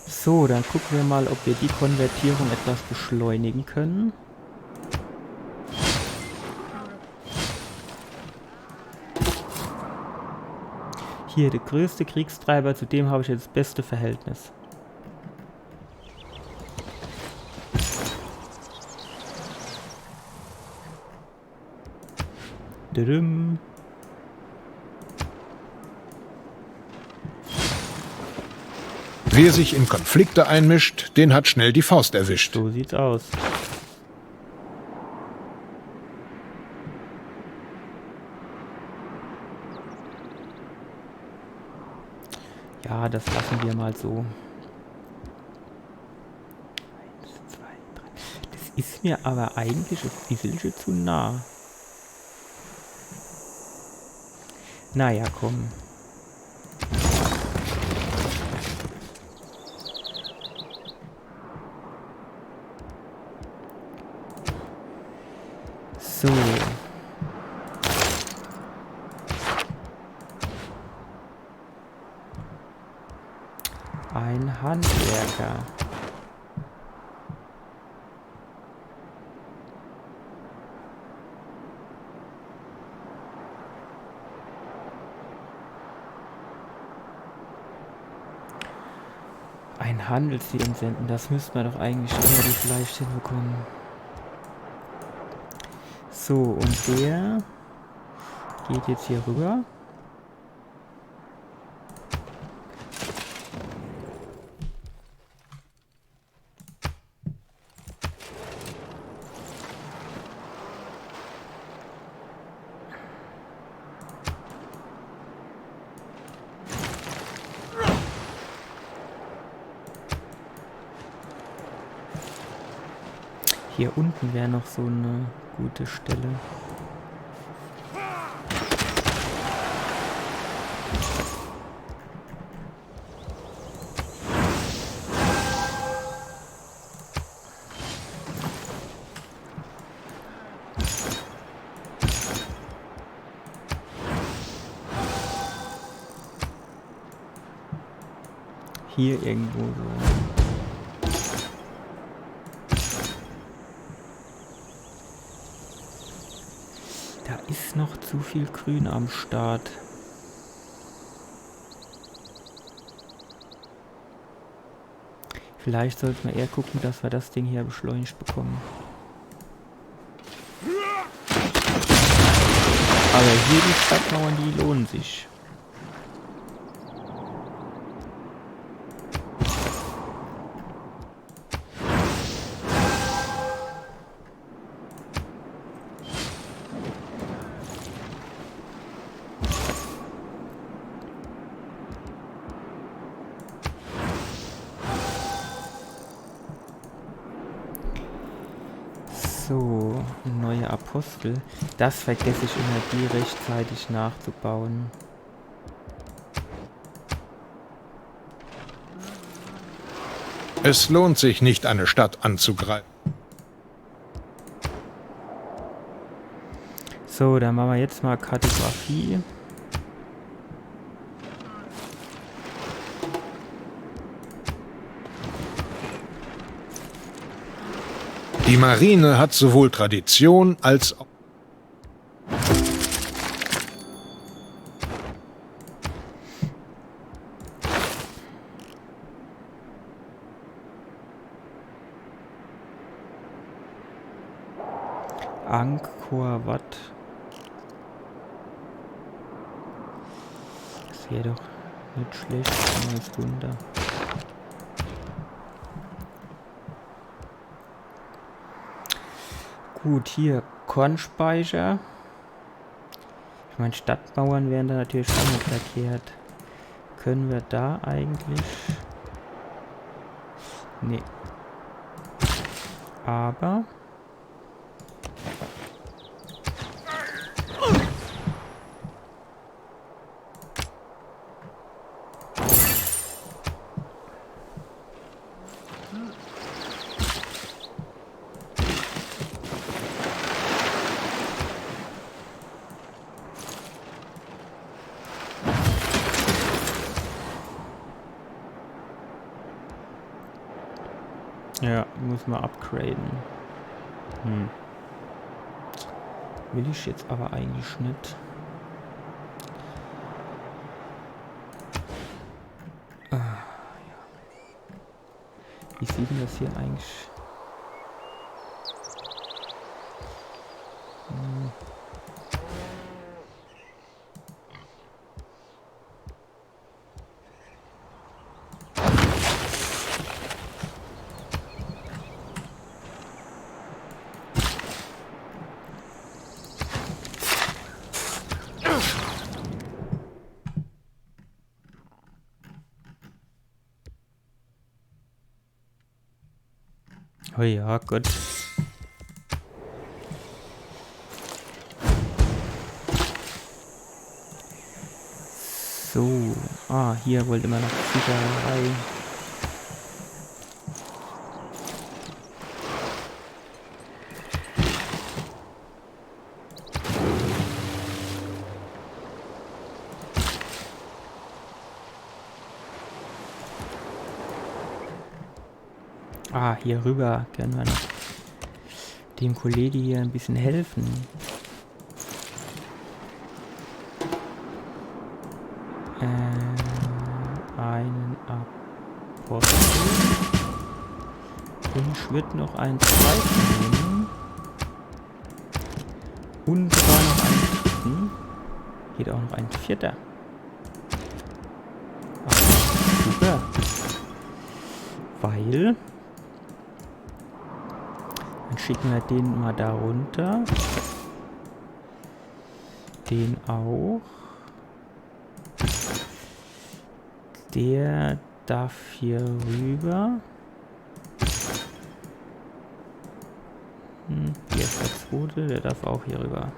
So, dann gucken wir mal, ob wir die Konvertierung etwas beschleunigen können. Hier, der größte Kriegstreiber, zu dem habe ich jetzt das beste Verhältnis. Dudum. Wer sich in Konflikte einmischt, den hat schnell die Faust erwischt. So sieht's aus. Ja, das lassen wir mal so. 1, 2, 3. Das ist mir aber eigentlich ein bisschen zu nah. Naja, komm. So. Ein Handwerker. Ein Handelsziel entsenden, das müsste man doch eigentlich relativ leicht hinbekommen. So, und der geht jetzt hier rüber. Hier unten wäre noch so eine gute Stelle. Hier irgendwo so. Da ist noch zu viel Grün am Start. Vielleicht sollten wir eher gucken, dass wir das Ding hier beschleunigt bekommen. Aber hier die Stadtmauern, die lohnen sich. So, neue Apostel. Das vergesse ich immer, die rechtzeitig nachzubauen. Es lohnt sich nicht, eine Stadt anzugreifen. So, dann machen wir jetzt mal Kartografie. Die Marine hat sowohl Tradition als auch... Angkor Wat. Das wäre doch nicht schlecht. Neues Wunder. Gut, hier Kornspeicher. Ich meine, Stadtmauern wären da natürlich auch nicht verkehrt. Können wir da eigentlich... Nee. Aber... Ja, muss man upgraden. Will ich jetzt aber eigentlich nicht. Ja. Wie sieht denn das hier eigentlich? Oh ja, gut. So. Hier wollte man noch Sicherheit. Hier rüber können wir noch dem Kollegen hier ein bisschen helfen. Einen Apostel. Und ich würde noch einen zweiten nehmen. Und sogar noch einen dritten. Geht auch noch ein vierter. Super. Weil... Dann schicken wir den mal da runter. Den auch. Der darf hier rüber. Hier ist der zweite, der darf auch hier rüber.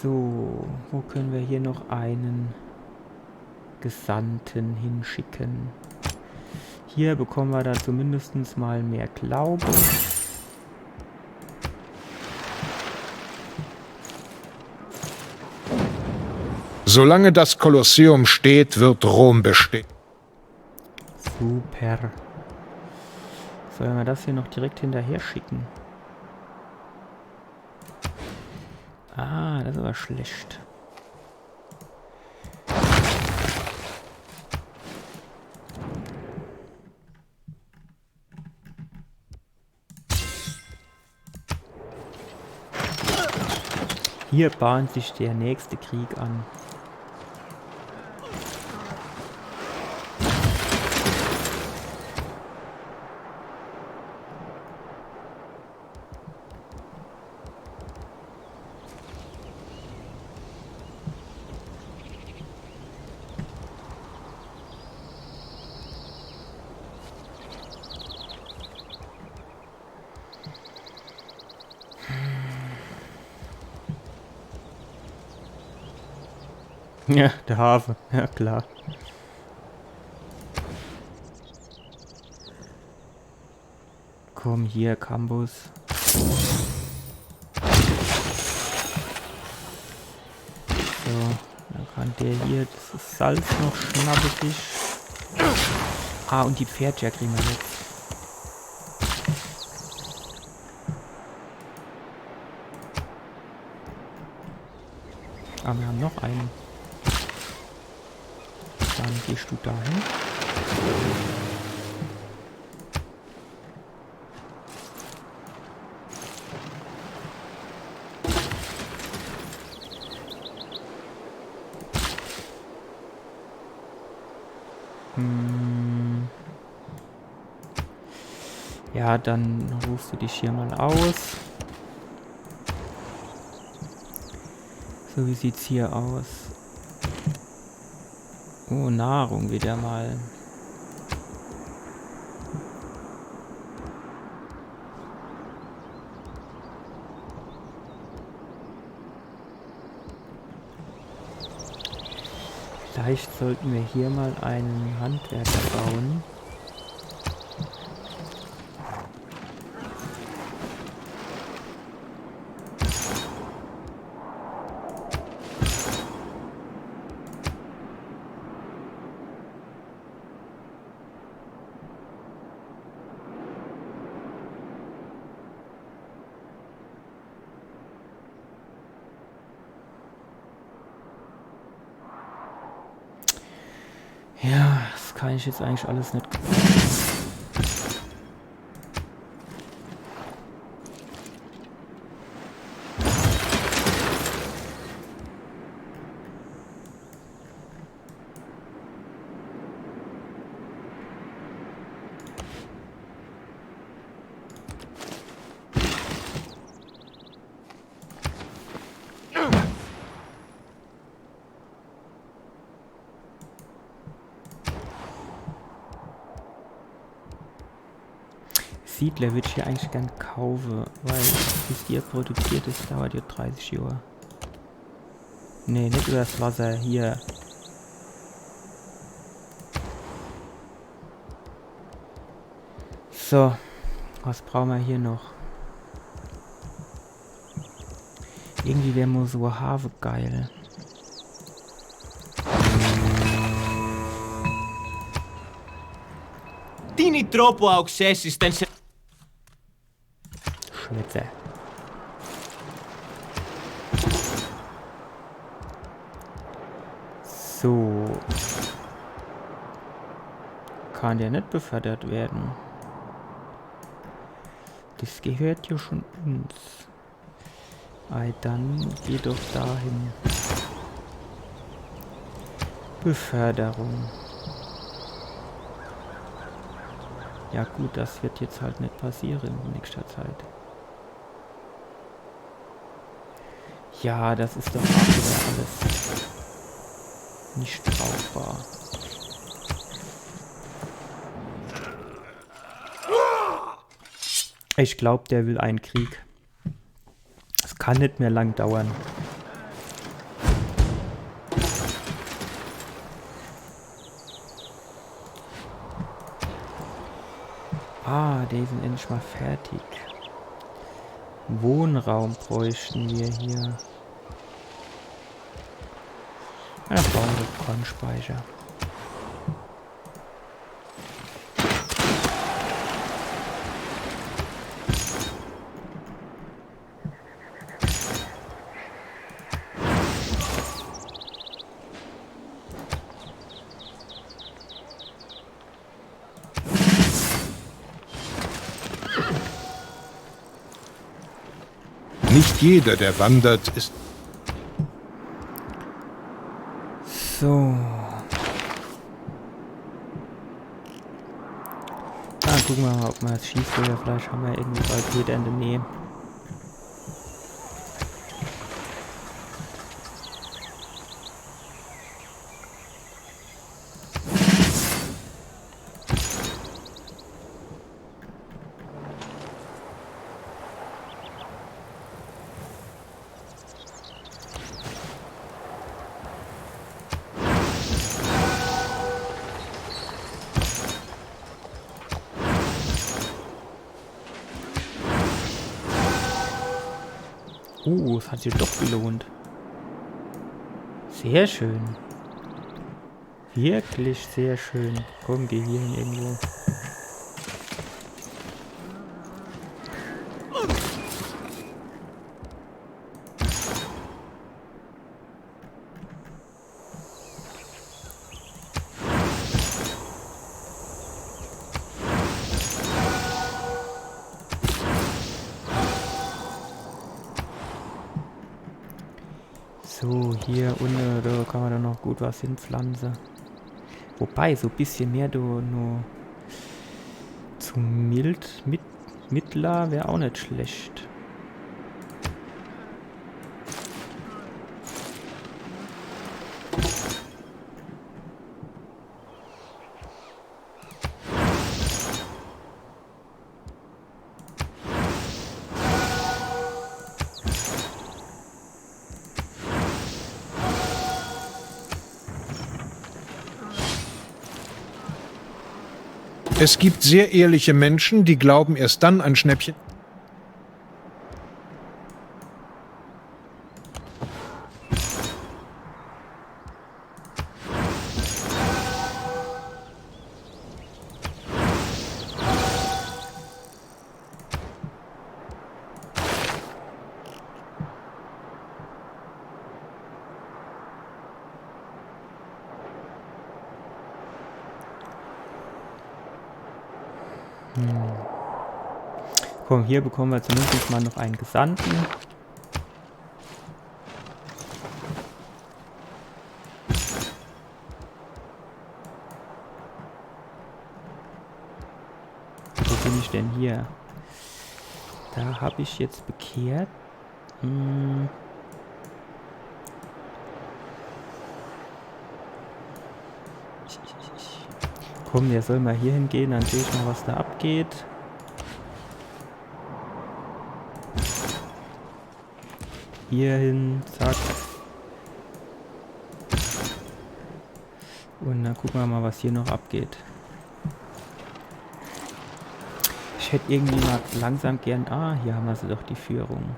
So, wo können wir hier noch einen Gesandten hinschicken? Hier bekommen wir da zumindest mal mehr Glaube. Solange das Kolosseum steht, wird Rom bestehen. Super. Sollen wir das hier noch direkt hinterher schicken? Das ist aber schlecht. Hier bahnt sich der nächste Krieg an. Ja, der Hafen. Ja, klar. Komm hier, Campus. So, dann kann der hier das Salz noch schnappen sich. Und die Pferdchen kriegen wir jetzt. Aber wir haben noch einen. Dann gehst du dahin. Ja, dann rufst du dich hier mal aus. So, wie sieht's hier aus? Oh, Nahrung wieder mal. Vielleicht sollten wir hier mal einen Handwerker bauen. Ja, das kann ich jetzt eigentlich alles nicht. Siedler würde ich hier eigentlich gern kaufen, weil bis die produziert ist, dauert ja 30 Jahre. Ne, nicht über das Wasser, hier. So, was brauchen wir hier noch? Irgendwie wäre Mosur-Have geil. Tini tropo auxesis ten se... Schwitze. So. Kann der nicht befördert werden? Das gehört ja schon uns. Ei, dann geh doch dahin. Beförderung. Ja gut, das wird jetzt halt nicht passieren in nächster Zeit. Ja, das ist doch auch wieder alles nicht brauchbar. Ich glaube, der will einen Krieg. Es kann nicht mehr lang dauern. Ah, die sind endlich mal fertig. Wohnraum bräuchten wir hier. Ja, dann bauen wir Kornspeicher. Nicht jeder, der wandert, ist... So. Dann gucken wir mal, ob wir das Schießfeuer, vielleicht haben wir irgendwie bald wieder in der Nähe. Es hat sich doch gelohnt. Sehr schön. Wirklich sehr schön. Komm, geh hier hin irgendwo. So, hier unten, da kann man dann noch gut was hinpflanzen. Wobei, so ein bisschen mehr nur zu mittler wäre auch nicht schlecht. Es gibt sehr ehrliche Menschen, die glauben erst dann ein Schnäppchen. Komm, hier bekommen wir zumindest mal noch einen Gesandten. Wo bin ich denn hier? Da habe ich jetzt bekehrt. Komm, der soll mal hier hingehen, dann sehe ich mal, was da abgeht. Hier hin, zack. Und dann gucken wir mal, was hier noch abgeht. Ich hätte irgendwie mal langsam gern... Ah, hier haben wir sie doch, die Führung.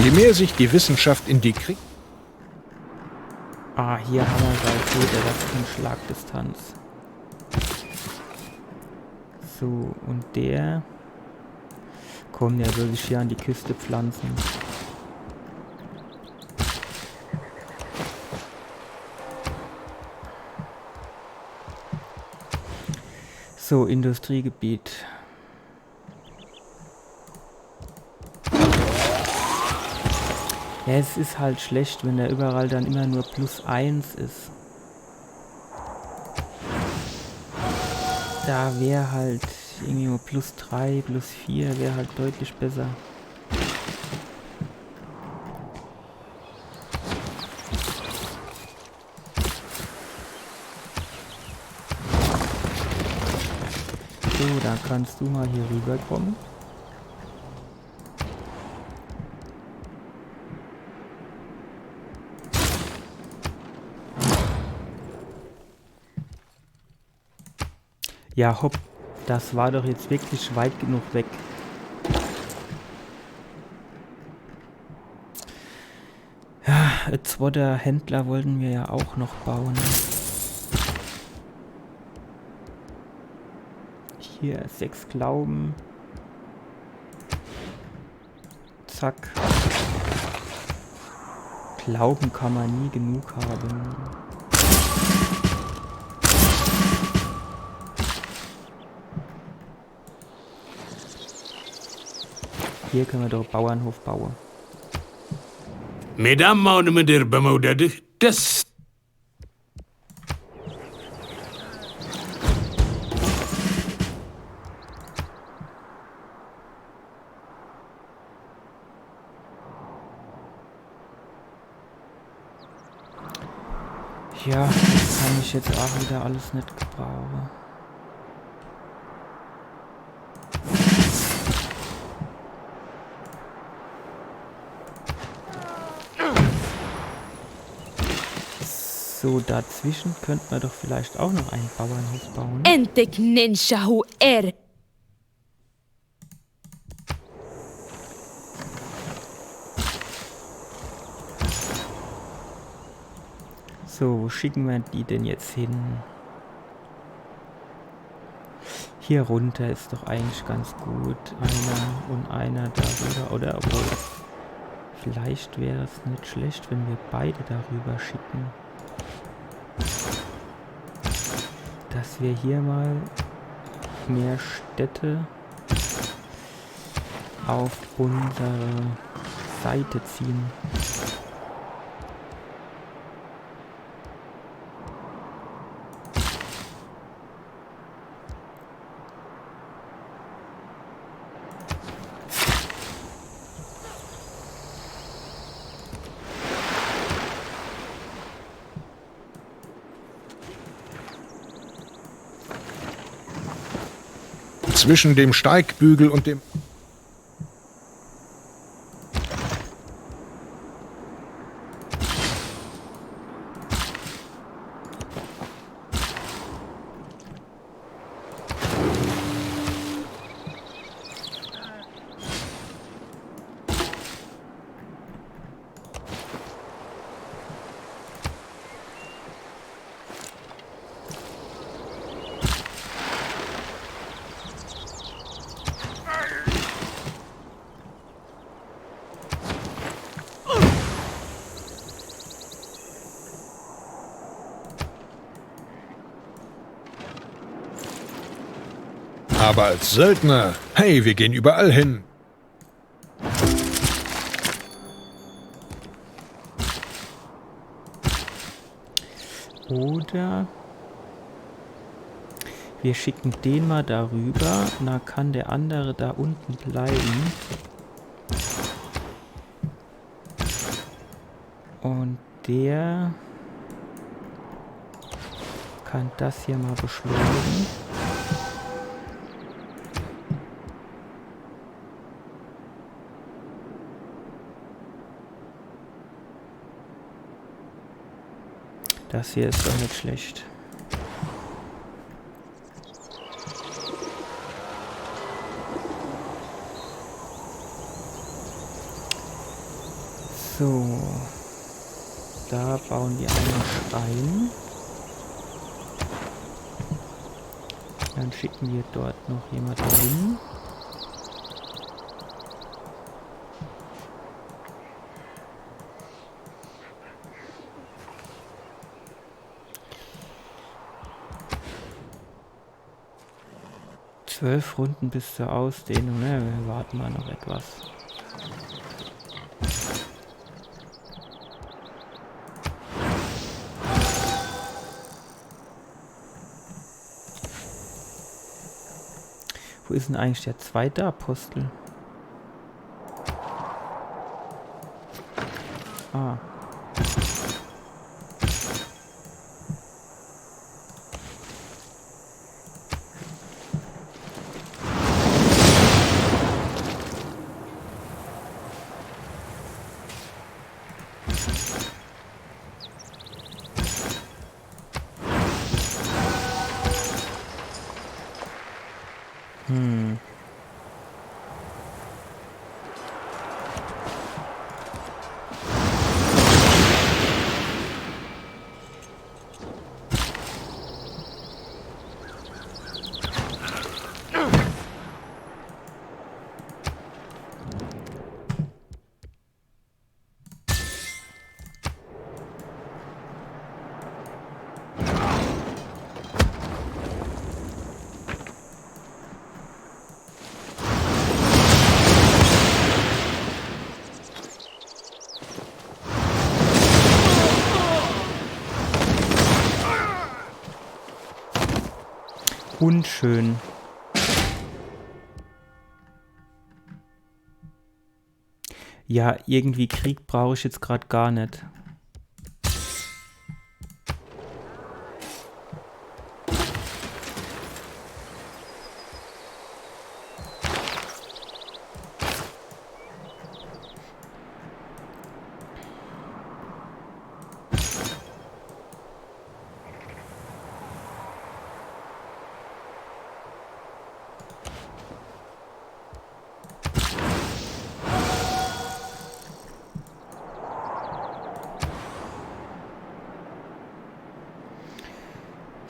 Je mehr sich die Wissenschaft in die Krieg... Ah, hier haben wir Salpeter, das ist in Schlagdistanz. So, und der... Komm, der soll sich hier an die Küste pflanzen. So, Industriegebiet. Ja, es ist halt schlecht, wenn der überall dann immer nur +1 ist. Da wäre halt irgendwie nur +3, +4 wäre halt deutlich besser. So, dann kannst du mal hier rüberkommen. Ja, hopp, das war doch jetzt wirklich weit genug weg. Ja, zweiter Händler wollten wir ja auch noch bauen. Hier 6 Glauben. Zack. Glauben kann man nie genug haben. Hier können wir doch Bauernhof bauen. Mesdames, maunmedir bemodedig, das... Ja, das kann ich jetzt auch wieder alles nicht gebrauchen. So, dazwischen könnten wir doch vielleicht auch noch einen Bauernhof bauen. Entek nenshahu So, wo schicken wir die denn jetzt hin? Hier runter ist doch eigentlich ganz gut. Einer und einer da wieder. Oder obwohl, Vielleicht wäre es nicht schlecht, wenn wir beide darüber schicken. Dass wir hier mal mehr Städte auf unsere Seite ziehen. Zwischen dem Steigbügel und dem... Aber als Söldner, hey, wir gehen überall hin. Oder wir schicken den mal darüber, dann kann der andere da unten bleiben. Und der kann das hier mal beschleunigen. Das hier ist doch nicht schlecht. So. Da bauen wir einen Schrein. Dann schicken wir dort noch jemanden hin. Zwölf Runden bis zur Ausdehnung, ne? Wir warten mal noch etwas. Wo ist denn eigentlich der zweite Apostel? Ah. Unschön. Ja, irgendwie Krieg brauche ich jetzt gerade gar nicht.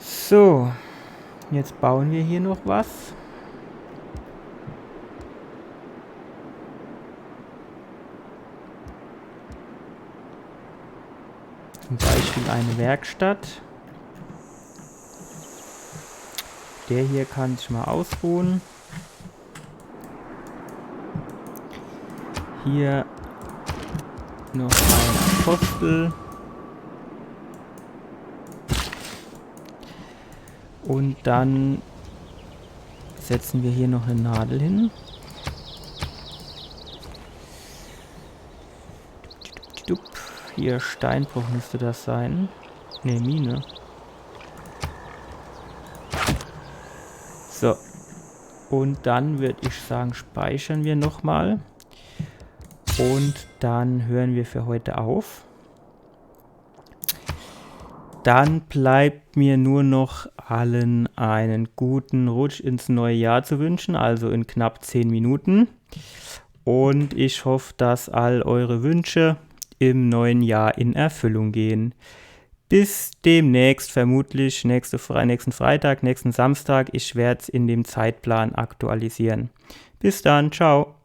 So, jetzt bauen wir hier noch was. eine Werkstatt. Der hier kann sich mal ausruhen. Hier noch ein Apostel. Und dann setzen wir hier noch eine Nadel hin. Hier Steinbruch müsste das sein. Ne, Mine. So. Und dann würde ich sagen, speichern wir nochmal. Und dann hören wir für heute auf. Dann bleibt mir nur noch allen einen guten Rutsch ins neue Jahr zu wünschen, also in knapp 10 Minuten. Und ich hoffe, dass all eure Wünsche im neuen Jahr in Erfüllung gehen. Bis demnächst, vermutlich nächsten Freitag, nächsten Samstag. Ich werde es in dem Zeitplan aktualisieren. Bis dann, ciao.